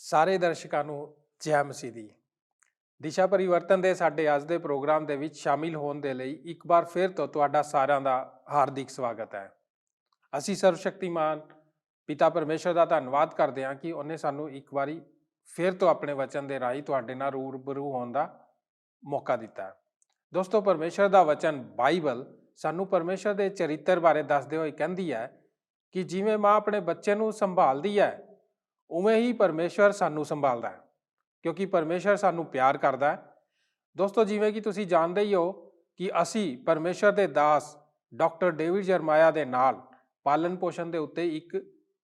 ਸਾਰੇ ਦਰਸ਼ਕਾਂ ਨੂੰ ਜੈ ਮਸੀਹ ਦੀ। ਦਿਸ਼ਾ ਪਰਿਵਰਤਨ ਦੇ ਸਾਡੇ ਅੱਜ ਦੇ ਪ੍ਰੋਗਰਾਮ ਦੇ ਵਿੱਚ ਸ਼ਾਮਿਲ ਹੋਣ ਦੇ ਲਈ ਇੱਕ ਵਾਰ ਫਿਰ ਤੋਂ ਤੁਹਾਡਾ ਸਾਰਿਆਂ ਦਾ ਹਾਰਦਿਕ ਸਵਾਗਤ ਹੈ। ਅਸੀਂ ਸਰਵਸ਼ਕਤੀਮਾਨ ਪਿਤਾ ਪਰਮੇਸ਼ਰ ਦਾ ਧੰਨਵਾਦ ਕਰਦੇ ਹਾਂ ਕਿ ਉਹਨੇ ਸਾਨੂੰ ਇੱਕ ਵਾਰੀ ਫਿਰ ਤੋਂ ਆਪਣੇ ਵਚਨ ਦੇ ਰਾਹੀਂ ਤੁਹਾਡੇ ਨਾਲ ਰੂਬਰੂ ਹੋਣ ਦਾ ਮੌਕਾ ਦਿੱਤਾ। ਦੋਸਤੋ, ਪਰਮੇਸ਼ਰ ਦਾ ਵਚਨ ਬਾਈਬਲ ਸਾਨੂੰ ਪਰਮੇਸ਼ਰ ਦੇ ਚਰਿੱਤਰ ਬਾਰੇ ਦੱਸਦੇ ਹੋਏ ਕਹਿੰਦੀ ਹੈ ਕਿ ਜਿਵੇਂ ਮਾਂ ਆਪਣੇ ਬੱਚੇ ਨੂੰ ਸੰਭਾਲਦੀ ਹੈ ਉਵੇਂ ਹੀ ਪਰਮੇਸ਼ਰ ਸਾਨੂੰ ਸੰਭਾਲਦਾ ਹੈ, ਕਿਉਂਕਿ ਪਰਮੇਸ਼ਰ ਸਾਨੂੰ ਪਿਆਰ ਕਰਦਾ ਹੈ। ਦੋਸਤੋ, ਜਿਵੇਂ ਕਿ ਤੁਸੀਂ ਜਾਣਦੇ ਹੀ ਹੋ ਕਿ ਅਸੀਂ ਪਰਮੇਸ਼ਰ ਦੇ ਦਾਸ ਡਾਕਟਰ ਡੇਵਿਡ ਜਰਮਾਇਆ ਦੇ ਨਾਲ ਪਾਲਣ ਪੋਸ਼ਣ ਦੇ ਉੱਤੇ ਇੱਕ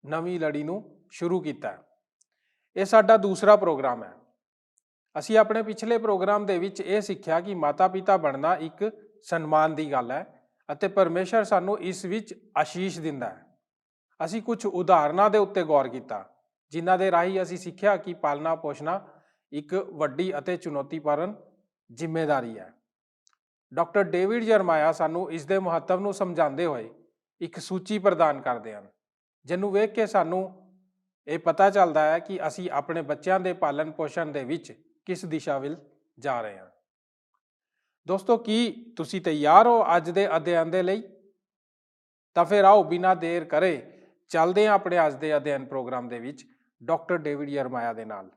ਨਵੀਂ ਲੜੀ ਨੂੰ ਸ਼ੁਰੂ ਕੀਤਾ। ਇਹ ਸਾਡਾ ਦੂਸਰਾ ਪ੍ਰੋਗਰਾਮ ਹੈ। ਅਸੀਂ ਆਪਣੇ ਪਿਛਲੇ ਪ੍ਰੋਗਰਾਮ ਦੇ ਵਿੱਚ ਇਹ ਸਿੱਖਿਆ ਕਿ ਮਾਤਾ ਪਿਤਾ ਬਣਨਾ ਇੱਕ ਸਨਮਾਨ ਦੀ ਗੱਲ ਹੈ ਅਤੇ ਪਰਮੇਸ਼ਰ ਸਾਨੂੰ ਇਸ ਵਿੱਚ ਆਸ਼ੀਸ਼ ਦਿੰਦਾ ਹੈ। ਅਸੀਂ ਕੁਝ ਉਦਾਹਰਨਾਂ ਦੇ ਉੱਤੇ ਗੌਰ ਕੀਤਾ ਜਿਨ੍ਹਾਂ ਦੇ ਰਾਹੀਂ ਅਸੀਂ ਸਿੱਖਿਆ ਕਿ ਪਾਲਣਾ ਪੋਸ਼ਣਾ ਇੱਕ ਵੱਡੀ ਅਤੇ ਚੁਣੌਤੀਪੂਰਨ ਜ਼ਿੰਮੇਵਾਰੀ ਹੈ। ਡਾਕਟਰ ਡੇਵਿਡ ਜਰਮਾਇਆ ਸਾਨੂੰ ਇਸ ਦੇ ਮਹੱਤਵ ਨੂੰ ਸਮਝਾਉਂਦੇ ਹੋਏ ਇੱਕ ਸੂਚੀ ਪ੍ਰਦਾਨ ਕਰਦੇ ਹਨ, ਜਿਹਨੂੰ ਵੇਖ ਕੇ ਸਾਨੂੰ ਇਹ ਪਤਾ ਚੱਲਦਾ ਹੈ ਕਿ ਅਸੀਂ ਆਪਣੇ ਬੱਚਿਆਂ ਦੇ ਪਾਲਣ ਪੋਸ਼ਣ ਦੇ ਵਿੱਚ ਕਿਸ ਦਿਸ਼ਾ ਵੱਲ ਜਾ ਰਹੇ ਹਾਂ। ਦੋਸਤੋ, ਕੀ ਤੁਸੀਂ ਤਿਆਰ ਹੋ ਅੱਜ ਦੇ ਅਧਿਐਨ ਦੇ ਲਈ? ਤਾਂ ਫਿਰ ਆਓ ਬਿਨਾਂ ਦੇਰ ਕਰੇ ਚੱਲਦੇ ਹਾਂ ਆਪਣੇ ਅੱਜ ਦੇ ਅਧਿਐਨ ਪ੍ਰੋਗਰਾਮ ਦੇ ਵਿੱਚ ਡਾਕਟਰ ਡੇਵਿਡ ਜਰਮਾਇਆ ਦੇ ਨਾਲ।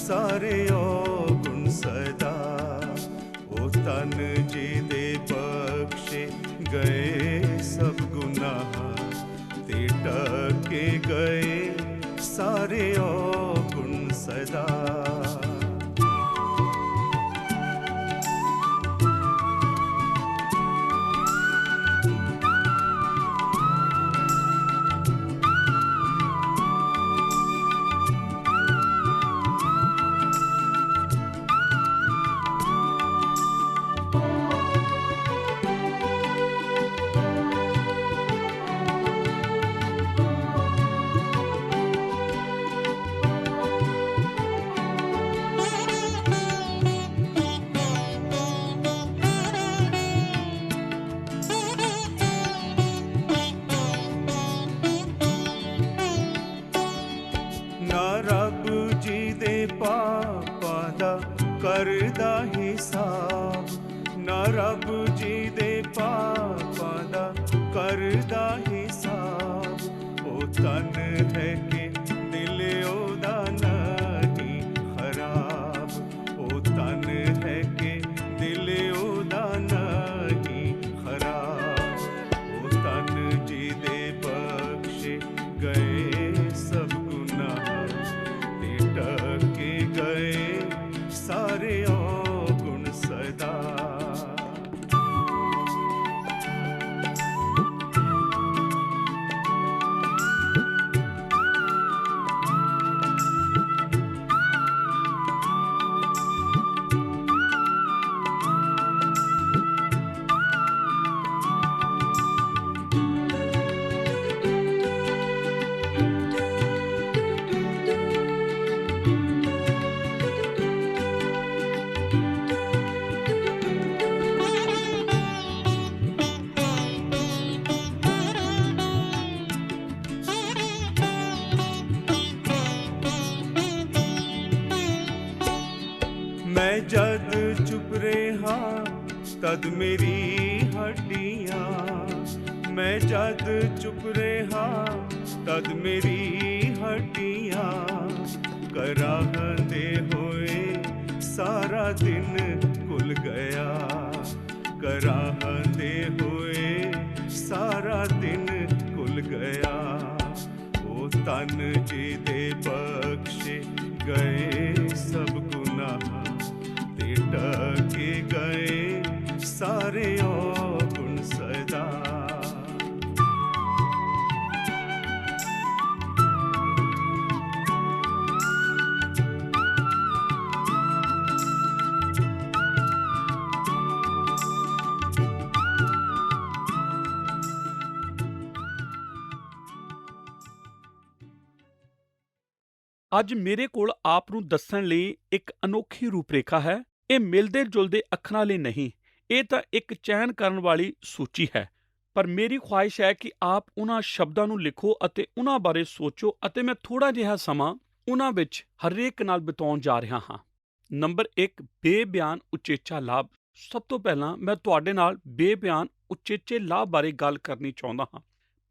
सारे गुण सदा ओ तन जी दे बख्शे गए सब गुनाह ते टके गए सारे गुण सदा। करदा हिसाब ना रब जी दे पापां दा करदा हिसाब। ओ तन है कि दिल ओदा नहीं खराब, ओ तन है कि दिल ओदा नहीं खराब। ओ तन जी दे बख्शे गए सब गुनाह ते टके गए सारे गुण सदा। मैं जद चुप रहा तद मेरी हड्डियां, मैं जद चुप रहा तद मेरी हड्डियां कराहंदे होए सारा दिन खुल गया, कराहंदे होए सारा दिन खुल गया। ओ तन जी दे बख्शे गए सब गुनाह ते टके गए सारे गुण सदा। ਅੱਜ ਮੇਰੇ ਕੋਲ ਆਪ ਨੂੰ ਦੱਸਣ ਲਈ ਇੱਕ ਅਨੋਖੀ ਰੂਪਰੇਖਾ ਹੈ। ਇਹ ਮਿਲਦੇ ਜੁਲਦੇ ਅੱਖਰਾਂ ਲਈ ਨਹੀਂ, ਇਹ ਤਾਂ ਇੱਕ ਚੈਨ ਕਰਨ ਵਾਲੀ ਸੂਚੀ ਹੈ। ਪਰ ਮੇਰੀ ਖੁਆਇਸ਼ ਹੈ ਕਿ ਆਪ ਉਹਨਾਂ ਸ਼ਬਦਾਂ ਨੂੰ ਲਿਖੋ ਅਤੇ ਉਹਨਾਂ ਬਾਰੇ ਸੋਚੋ, ਅਤੇ ਮੈਂ ਥੋੜਾ ਜਿਹਾ ਸਮਾਂ ਉਹਨਾਂ ਵਿੱਚ ਹਰੇਕ ਨਾਲ ਬਿਤਾਉਣ ਜਾ ਰਿਹਾ ਹਾਂ। ਨੰਬਰ 1, ਬੇਬਿਆਨ ਉਚੇਚਾ ਲਾਭ। ਸਭ ਤੋਂ ਪਹਿਲਾਂ ਮੈਂ ਤੁਹਾਡੇ ਨਾਲ ਬੇਬਿਆਨ ਉਚੇਚੇ ਲਾਭ ਬਾਰੇ ਗੱਲ ਕਰਨੀ ਚਾਹੁੰਦਾ ਹਾਂ।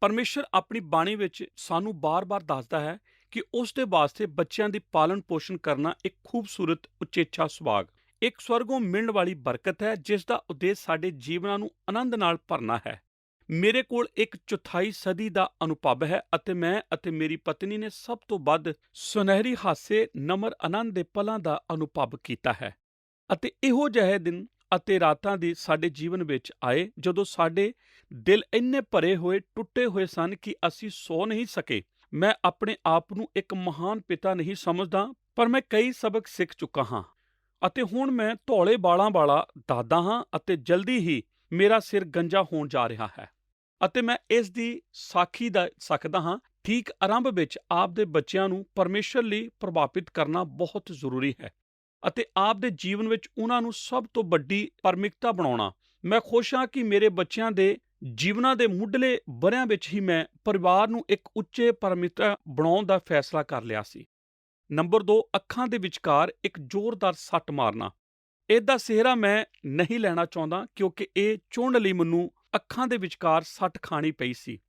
ਪਰਮੇਸ਼ਰ ਆਪਣੀ ਬਾਣੀ ਵਿੱਚ ਸਾਨੂੰ ਬਾਰ-ਬਾਰ ਦੱਸਦਾ ਹੈ ਕਿ ਉਸ ਦੇ ਵਾਸਤੇ ਬੱਚਿਆਂ ਦੀ ਪਾਲਣ ਪੋਸ਼ਣ ਕਰਨਾ ਇੱਕ ਖੂਬਸੂਰਤ ਉਚੇਚਾ ਸੁਭਾਗ, ਇੱਕ ਸਵਰਗੋਂ ਮਿਲਣ ਵਾਲੀ ਬਰਕਤ ਹੈ, ਜਿਸ ਦਾ ਉਦੇਸ਼ ਸਾਡੇ ਜੀਵਨਾਂ ਨੂੰ ਆਨੰਦ ਨਾਲ ਭਰਨਾ ਹੈ। ਮੇਰੇ ਕੋਲ ਇੱਕ ਚੌਥਾਈ ਸਦੀ ਦਾ ਅਨੁਭਵ ਹੈ, ਅਤੇ ਮੈਂ ਅਤੇ ਮੇਰੀ ਪਤਨੀ ਨੇ ਸਭ ਤੋਂ ਵੱਧ ਸੁਨਹਿਰੀ ਹਾਸੇ, ਨਮਰ ਆਨੰਦ ਦੇ ਪਲਾਂ ਦਾ ਅਨੁਭਵ ਕੀਤਾ ਹੈ। ਅਤੇ ਇਹੋ ਜਿਹੇ ਦਿਨ ਅਤੇ ਰਾਤਾਂ ਦੀ ਸਾਡੇ ਜੀਵਨ ਵਿੱਚ ਆਏ ਜਦੋਂ ਸਾਡੇ ਦਿਲ ਇੰਨੇ ਭਰੇ ਹੋਏ, ਟੁੱਟੇ ਹੋਏ ਸਨ ਕਿ ਅਸੀਂ ਸੌ ਨਹੀਂ ਸਕੇ। ਮੈਂ ਆਪਣੇ ਆਪ ਨੂੰ ਇੱਕ ਮਹਾਨ ਪਿਤਾ ਨਹੀਂ ਸਮਝਦਾ, ਪਰ ਮੈਂ ਕਈ ਸਬਕ ਸਿੱਖ ਚੁੱਕਾ ਹਾਂ, ਅਤੇ ਹੁਣ ਮੈਂ ਧੌਲੇ ਬਾਲਾਂ ਵਾਲਾ ਦਾਦਾ ਹਾਂ, ਅਤੇ ਜਲਦੀ ਹੀ ਮੇਰਾ ਸਿਰ ਗੰਜਾ ਹੋਣ ਜਾ ਰਿਹਾ ਹੈ। ਅਤੇ ਮੈਂ ਇਸ ਦੀ ਸਾਖੀ ਦੇ ਸਕਦਾ ਹਾਂ। ਠੀਕ ਆਰੰਭ ਵਿੱਚ ਆਪ ਦੇ ਬੱਚਿਆਂ ਨੂੰ ਪਰਮੇਸ਼ਰ ਲਈ ਪ੍ਰਭਾਵਿਤ ਕਰਨਾ ਬਹੁਤ ਜ਼ਰੂਰੀ ਹੈ, ਅਤੇ ਆਪ ਦੇ ਜੀਵਨ ਵਿੱਚ ਉਹਨਾਂ ਨੂੰ ਸਭ ਤੋਂ ਵੱਡੀ ਪ੍ਰਮੁੱਖਤਾ ਬਣਾਉਣਾ। ਮੈਂ ਖੁਸ਼ ਹਾਂ ਕਿ ਮੇਰੇ ਬੱਚਿਆਂ ਦੇ ਜੀਵਨਾਂ ਦੇ ਮੁੱਢਲੇ ਵਰ੍ਹਿਆਂ ਵਿੱਚ ਹੀ ਮੈਂ ਪਰਿਵਾਰ ਨੂੰ ਇੱਕ ਉੱਚੇ ਪ੍ਰਮੁੱਖਤਾ ਬਣਾਉਣ ਦਾ ਫੈਸਲਾ ਕਰ ਲਿਆ ਸੀ। ਨੰਬਰ 2, ਅੱਖਾਂ ਦੇ ਵਿਚਕਾਰ ਇੱਕ ਜ਼ੋਰਦਾਰ ਸੱਟ ਮਾਰਨਾ। ਇਹਦਾ ਸਿਹਰਾ ਮੈਂ ਨਹੀਂ ਲੈਣਾ ਚਾਹੁੰਦਾ, ਕਿਉਂਕਿ ਇਹ ਚੁਣਨ ਲਈ ਮੈਨੂੰ ਅੱਖਾਂ ਦੇ ਵਿਚਕਾਰ ਸੱਟ ਖਾਣੀ ਪਈ ਸੀ।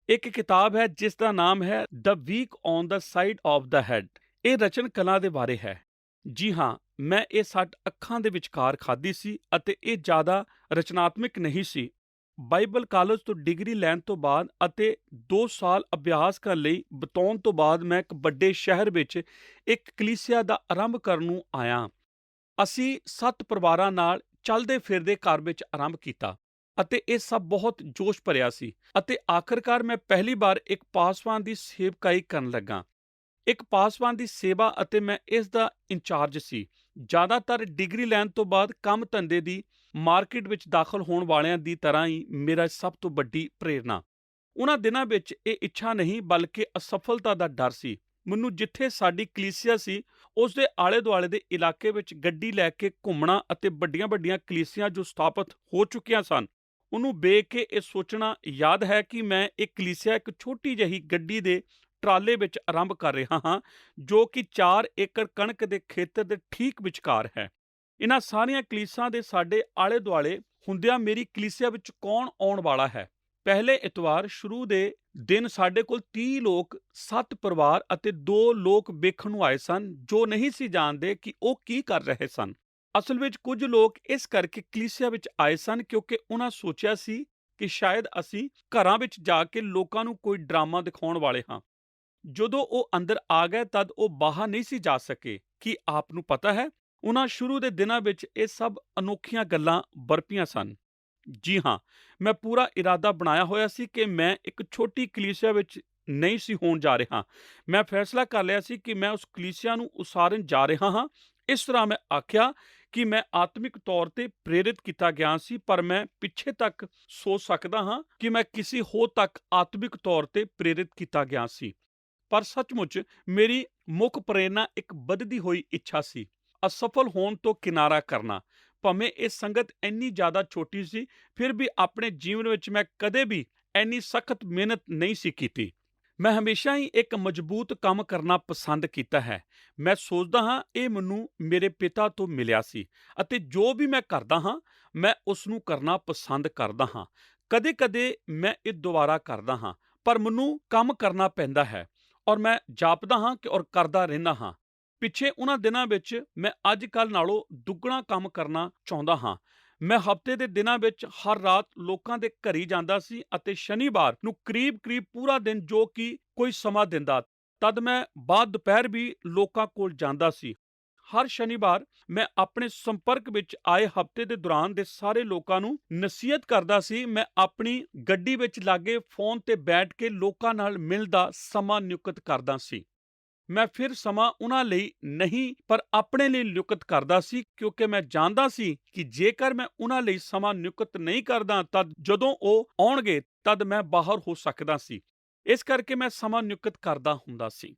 ਇੱਕ ਕਿਤਾਬ ਹੈ ਜਿਸ ਦਾ ਨਾਮ ਹੈ the week on the side of the head. ਇਹ ਰਚਨ ਕਲਾ ਦੇ ਬਾਰੇ ਹੈ। ਜੀ ਹਾਂ, ਮੈਂ ਇਹ ਸੱਟ ਅੱਖਾਂ ਦੇ ਵਿਚਕਾਰ ਖਾਧੀ ਸੀ, ਅਤੇ ਇਹ ਜ਼ਿਆਦਾ ਰਚਨਾਤਮਕ ਨਹੀਂ ਸੀ। ਬਾਈਬਲ ਕਾਲਜ ਤੋਂ ਡਿਗਰੀ ਲੈਣ ਤੋਂ ਬਾਅਦ ਅਤੇ 2 ਸਾਲ ਅਭਿਆਸ ਕਰਨ ਲਈ ਬਿਤਾਉਣ ਤੋਂ ਬਾਅਦ ਮੈਂ ਇੱਕ ਵੱਡੇ ਸ਼ਹਿਰ ਵਿੱਚ ਇੱਕ ਕਲੀਸਿਆ ਦਾ ਆਰੰਭ ਕਰਨ ਨੂੰ ਆਇਆ। ਅਸੀਂ 7 ਪਰਿਵਾਰਾਂ ਨਾਲ ਚੱਲਦੇ ਫਿਰਦੇ ਘਰ ਵਿੱਚ ਆਰੰਭ ਕੀਤਾ, ਅਤੇ ਇਹ ਸਭ ਬਹੁਤ ਜੋਸ਼ ਭਰਿਆ ਸੀ। ਅਤੇ ਆਖਰਕਾਰ ਮੈਂ ਪਹਿਲੀ ਵਾਰ ਇੱਕ ਪਾਸਵਾਨ ਦੀ ਸੇਵਕਾਈ ਕਰਨ ਲੱਗਾ। ਇੱਕ ਪਾਸਵਾਨ ਦੀ ਸੇਵਾ, ਅਤੇ ਮੈਂ ਇਸ ਦਾ ਇੰਚਾਰਜ ਸੀ। ਜ਼ਿਆਦਾਤਰ ਡਿਗਰੀ ਲੈਣ ਤੋਂ ਬਾਅਦ ਕੰਮ ਧੰਦੇ ਦੀ ਮਾਰਕੀਟ ਵਿੱਚ ਦਾਖਲ ਹੋਣ ਵਾਲਿਆਂ ਦੀ ਤਰ੍ਹਾਂ ਹੀ ਮੇਰਾ ਸਭ ਤੋਂ ਵੱਡੀ ਪ੍ਰੇਰਨਾ ਉਹਨਾਂ ਦਿਨਾਂ ਵਿੱਚ ਇਹ ਇੱਛਾ ਨਹੀਂ, ਬਲਕਿ ਅਸਫਲਤਾ ਦਾ ਡਰ ਸੀ। ਮੈਨੂੰ ਜਿੱਥੇ ਸਾਡੀ ਕਲੀਸਿਆ ਸੀ ਉਸ ਦੇ ਆਲੇ ਦੁਆਲੇ ਦੇ ਇਲਾਕੇ ਵਿੱਚ ਗੱਡੀ ਲੈ ਕੇ ਘੁੰਮਣਾ, ਅਤੇ ਵੱਡੀਆਂ-ਵੱਡੀਆਂ ਕਲੀਸਿਆਂ ਜੋ ਸਥਾਪਿਤ ਹੋ ਚੁੱਕੀਆਂ ਸਨ ਉਹਨੂੰ ਵੇਖ ਕੇ ਇਹ ਸੋਚਣਾ ਯਾਦ ਹੈ ਕਿ ਮੈਂ ਇਹ ਕਲੀਸਿਆ ਇੱਕ ਛੋਟੀ ਜਿਹੀ ਗੱਡੀ ਦੇ ਟਰਾਲੇ ਵਿੱਚ ਆਰੰਭ ਕਰ ਰਿਹਾ ਹਾਂ, ਜੋ ਕਿ 4 ਏਕੜ ਕਣਕ ਦੇ ਖੇਤਰ ਦੇ ਠੀਕ ਵਿਚਕਾਰ ਹੈ। ਇਹਨਾਂ ਸਾਰੀਆਂ ਕਲੀਸਿਆਵਾਂ ਦੇ ਸਾਡੇ ਆਲੇ ਦੁਆਲੇ ਹੁੰਦਿਆਂ ਮੇਰੀ ਕਲੀਸਿਆ ਵਿੱਚ ਕੌਣ ਆਉਣ ਵਾਲਾ ਹੈ? ਪਹਿਲੇ ਇਤਵਾਰ ਸ਼ੁਰੂ ਦੇ ਦਿਨ ਸਾਡੇ ਕੋਲ 30 ਲੋਕ, 7 ਪਰਿਵਾਰ ਅਤੇ 2 ਲੋਕ ਵੇਖਣ ਨੂੰ ਆਏ ਸਨ, ਜੋ ਨਹੀਂ ਸੀ ਜਾਣਦੇ ਕਿ ਉਹ ਕੀ ਕਰ ਰਹੇ ਸਨ। ਅਸਲ ਵਿੱਚ ਕੁਝ ਲੋਕ ਇਸ ਕਰਕੇ ਕਲੀਸਿਆ ਵਿੱਚ ਆਏ ਸਨ ਕਿਉਂਕਿ ਉਹਨਾਂ ਸੋਚਿਆ ਸੀ ਕਿ ਸ਼ਾਇਦ ਅਸੀਂ ਘਰਾਂ ਵਿੱਚ ਜਾ ਕੇ ਲੋਕਾਂ ਨੂੰ ਕੋਈ ਡਰਾਮਾ ਦਿਖਾਉਣ ਵਾਲੇ ਹਾਂ। ਜਦੋਂ ਉਹ ਅੰਦਰ ਆ ਗਏ ਤਦ ਉਹ ਬਾਹਰ ਨਹੀਂ ਸੀ ਜਾ ਸਕੇ। ਕੀ ਆਪ ਨੂੰ ਪਤਾ ਹੈ, ਉਹਨਾਂ ਸ਼ੁਰੂ ਦੇ ਦਿਨਾਂ ਵਿੱਚ ਇਹ ਸਭ ਅਨੋਖੀਆਂ ਗੱਲਾਂ ਵਰਪੀਆਂ ਸਨ। ਜੀ ਹਾਂ, ਮੈਂ ਪੂਰਾ ਇਰਾਦਾ ਬਣਾਇਆ ਹੋਇਆ ਸੀ ਕਿ ਮੈਂ ਇੱਕ ਛੋਟੀ ਕਲੀਸਿਆ ਵਿੱਚ ਨਹੀਂ ਸੀ ਹੋਣ ਜਾ ਰਿਹਾ। ਮੈਂ ਫੈਸਲਾ ਕਰ ਲਿਆ ਸੀ ਕਿ ਮੈਂ ਉਸ ਕਲੀਸਿਆ ਨੂੰ ਉਸਾਰਨ ਜਾ ਰਿਹਾ ਹਾਂ। ਇਸ ਤਰ੍ਹਾਂ ਮੈਂ ਆਖਿਆ ਕਿ ਮੈਂ ਆਤਮਿਕ ਤੌਰ ਤੇ ਪ੍ਰੇਰਿਤ ਕੀਤਾ ਗਿਆ ਸੀ, ਪਰ ਮੈਂ ਪਿੱਛੇ ਤੱਕ ਸੋਚ ਸਕਦਾ ਹਾਂ ਕਿ ਮੈਂ ਕਿਸੇ ਹੋਰ ਤੱਕ ਆਤਮਿਕ ਤੌਰ ਤੇ ਪ੍ਰੇਰਿਤ ਕੀਤਾ ਗਿਆ ਸੀ। ਪਰ ਸੱਚਮੁੱਚ ਮੇਰੀ ਮੁੱਖ ਪ੍ਰੇਰਨਾ ਇੱਕ ਵੱਧਦੀ ਹੋਈ ਇੱਛਾ ਸੀ, ਅਸਫਲ ਹੋਣ ਤੋਂ ਕਿਨਾਰਾ ਕਰਨਾ। ਭਾਵੇਂ ਇਹ ਸੰਗਤ ਇੰਨੀ ਜ਼ਿਆਦਾ ਛੋਟੀ ਸੀ, ਫਿਰ ਵੀ ਆਪਣੇ ਜੀਵਨ ਵਿੱਚ ਮੈਂ ਕਦੇ ਵੀ ਇੰਨੀ ਸਖਤ ਮਿਹਨਤ ਨਹੀਂ ਸੀ ਕੀਤੀ। ਮੈਂ ਹਮੇਸ਼ਾ ਹੀ ਇੱਕ ਮਜ਼ਬੂਤ ਕੰਮ ਕਰਨਾ ਪਸੰਦ ਕੀਤਾ ਹੈ। ਮੈਂ ਸੋਚਦਾ ਹਾਂ ਇਹ ਮੈਨੂੰ ਮੇਰੇ ਪਿਤਾ ਤੋਂ ਮਿਲਿਆ ਸੀ, ਅਤੇ ਜੋ ਵੀ ਮੈਂ ਕਰਦਾ ਹਾਂ ਮੈਂ ਉਸ ਨੂੰ ਕਰਨਾ ਪਸੰਦ ਕਰਦਾ ਹਾਂ। ਕਦੇ-ਕਦੇ ਮੈਂ ਇਹ ਦੁਬਾਰਾ ਕਰਦਾ ਹਾਂ, ਪਰ ਮੈਨੂੰ ਕੰਮ ਕਰਨਾ ਪੈਂਦਾ ਹੈ, ਔਰ ਮੈਂ ਜਾਪਦਾ ਹਾਂ ਔਰ ਕਰਦਾ ਰਹਿੰਦਾ ਹਾਂ। ਪਿੱਛੇ ਉਹਨਾਂ ਦਿਨਾਂ ਵਿੱਚ ਮੈਂ ਅੱਜ ਕੱਲ੍ਹ ਨਾਲੋਂ ਦੁੱਗਣਾ ਕੰਮ ਕਰਨਾ ਚਾਹੁੰਦਾ ਹਾਂ। ਮੈਂ ਹਫ਼ਤੇ ਦੇ ਦਿਨਾਂ ਵਿੱਚ ਹਰ ਰਾਤ ਲੋਕਾਂ ਦੇ ਘਰੀ ਜਾਂਦਾ ਸੀ, ਅਤੇ ਸ਼ਨੀਵਾਰ ਨੂੰ ਕਰੀਬ-ਕਰੀਬ ਪੂਰਾ ਦਿਨ, ਜੋ ਕਿ ਕੋਈ ਸਮਾਂ ਦਿੰਦਾ, ਤਦ ਮੈਂ ਬਾਅਦ ਦੁਪਹਿਰ ਵੀ ਲੋਕਾਂ ਕੋਲ ਜਾਂਦਾ ਸੀ। ਹਰ ਸ਼ਨੀਵਾਰ ਮੈਂ ਆਪਣੇ ਸੰਪਰਕ ਵਿੱਚ ਆਏ ਹਫ਼ਤੇ ਦੇ ਦੌਰਾਨ ਦੇ ਸਾਰੇ ਲੋਕਾਂ ਨੂੰ ਨਸੀਹਤ ਕਰਦਾ ਸੀ। ਮੈਂ ਆਪਣੀ ਗੱਡੀ ਵਿੱਚ ਲਾਗੇ ਫੋਨ ਤੇ ਬੈਠ ਕੇ ਲੋਕਾਂ ਨਾਲ ਮਿਲਣ ਦਾ ਸਮਾਂ ਨਿਯੁਕਤ ਕਰਦਾ ਸੀ। ਮੈਂ ਫਿਰ ਸਮਾਂ ਉਹਨਾਂ ਲਈ ਨਹੀਂ, ਪਰ ਆਪਣੇ ਲਈ ਨਿਯੁਕਤ ਕਰਦਾ ਸੀ, ਕਿਉਂਕਿ ਮੈਂ ਜਾਣਦਾ ਸੀ ਕਿ ਜੇਕਰ ਮੈਂ ਉਹਨਾਂ ਲਈ ਸਮਾਂ ਨਿਯੁਕਤ ਨਹੀਂ ਕਰਦਾ, ਤਦ ਜਦੋਂ ਉਹ ਆਉਣਗੇ ਤਦ ਮੈਂ ਬਾਹਰ ਹੋ ਸਕਦਾ ਸੀ। ਇਸ ਕਰਕੇ ਮੈਂ ਸਮਾਂ ਨਿਯੁਕਤ ਕਰਦਾ ਹੁੰਦਾ ਸੀ।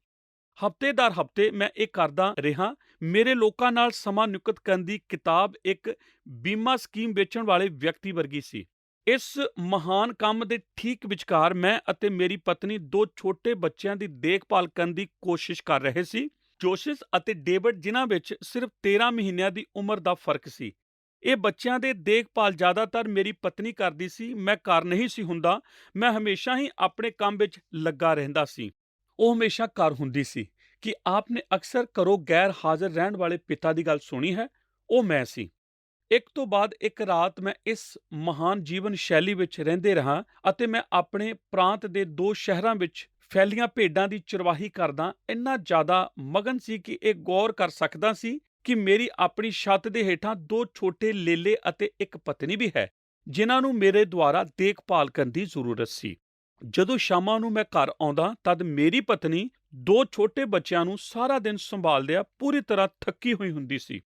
ਹਫ਼ਤੇ-ਦਰ ਹਫ਼ਤੇ ਮੈਂ ਇਹ ਕਰਦਾ ਰਿਹਾ। ਮੇਰੇ ਲੋਕਾਂ ਨਾਲ ਸਮਾਂ ਨਿਯੁਕਤ ਕਰਨ ਦੀ ਕਿਤਾਬ ਇੱਕ ਬੀਮਾ ਸਕੀਮ ਵੇਚਣ ਵਾਲੇ ਵਿਅਕਤੀ ਵਰਗੀ ਸੀ। ਇਸ ਮਹਾਨ ਕੰਮ ਦੇ ਠੀਕ ਵਿਚਕਾਰ ਮੈਂ ਅਤੇ ਮੇਰੀ ਪਤਨੀ 2 ਛੋਟੇ ਬੱਚਿਆਂ ਦੀ ਦੇਖਭਾਲ ਕਰਨ ਦੀ ਕੋਸ਼ਿਸ਼ ਕਰ ਰਹੇ ਸੀ, ਜੋਸ਼ਸ ਅਤੇ ਡੇਵਿਡ, ਜਿਨ੍ਹਾਂ ਵਿੱਚ ਸਿਰਫ 13 ਮਹੀਨਿਆਂ ਦੀ ਉਮਰ ਦਾ ਫਰਕ ਸੀ। ਇਹ ਬੱਚਿਆਂ ਦੇ ਦੇਖਭਾਲ ਜ਼ਿਆਦਾਤਰ ਮੇਰੀ ਪਤਨੀ ਕਰਦੀ ਸੀ। ਮੈਂ ਘਰ ਨਹੀਂ ਸੀ ਹੁੰਦਾ। ਮੈਂ ਹਮੇਸ਼ਾ ਹੀ ਆਪਣੇ ਕੰਮ ਵਿੱਚ ਲੱਗਾ ਰਹਿੰਦਾ ਸੀ। ਉਹ ਹਮੇਸ਼ਾ ਘਰ ਹੁੰਦੀ ਸੀ। ਕਿ ਆਪ ਨੇ ਅਕਸਰ ਘਰੋਂ ਗੈਰ ਹਾਜ਼ਰ ਰਹਿਣ ਵਾਲੇ ਪਿਤਾ ਦੀ ਗੱਲ ਸੁਣੀ ਹੈ? ਉਹ ਮੈਂ ਸੀ। ਇੱਕ ਤੋਂ ਬਾਅਦ ਇੱਕ ਰਾਤ ਮੈਂ ਇਸ ਮਹਾਨ ਜੀਵਨ ਸ਼ੈਲੀ ਵਿੱਚ ਰਹਿੰਦੇ ਰਹਾ ਅਤੇ ਮੈਂ ਆਪਣੇ ਪ੍ਰਾਂਤ ਦੇ 2 ਸ਼ਹਿਰਾਂ ਵਿੱਚ ਫੈਲੀਆਂ ਭੇਡਾਂ ਦੀ ਚਰਵਾਹੀ ਕਰਦਾ ਇੰਨਾ ਜ਼ਿਆਦਾ ਮਗਨ ਸੀ ਕਿ ਇਹ ਗੌਰ ਕਰ ਸਕਦਾ ਸੀ ਕਿ ਮੇਰੀ ਆਪਣੀ ਛੱਤ ਦੇ ਹੇਠਾਂ 2 ਛੋਟੇ ਲੇਲੇ ਅਤੇ ਇੱਕ ਪਤਨੀ ਵੀ ਹੈ, ਜਿਨ੍ਹਾਂ ਨੂੰ ਮੇਰੇ ਦੁਆਰਾ ਦੇਖਭਾਲ ਕਰਨ ਦੀ ਜ਼ਰੂਰਤ ਸੀ। ਜਦੋਂ ਸ਼ਾਮਾਂ ਨੂੰ ਮੈਂ ਘਰ ਆਉਂਦਾ ਤਦ ਮੇਰੀ ਪਤਨੀ 2 ਛੋਟੇ ਬੱਚਿਆਂ ਨੂੰ ਸਾਰਾ ਦਿਨ ਸੰਭਾਲਦਿਆਂ ਪੂਰੀ ਤਰ੍ਹਾਂ ਥੱਕੀ ਹੋਈ ਹੁੰਦੀ ਸੀ।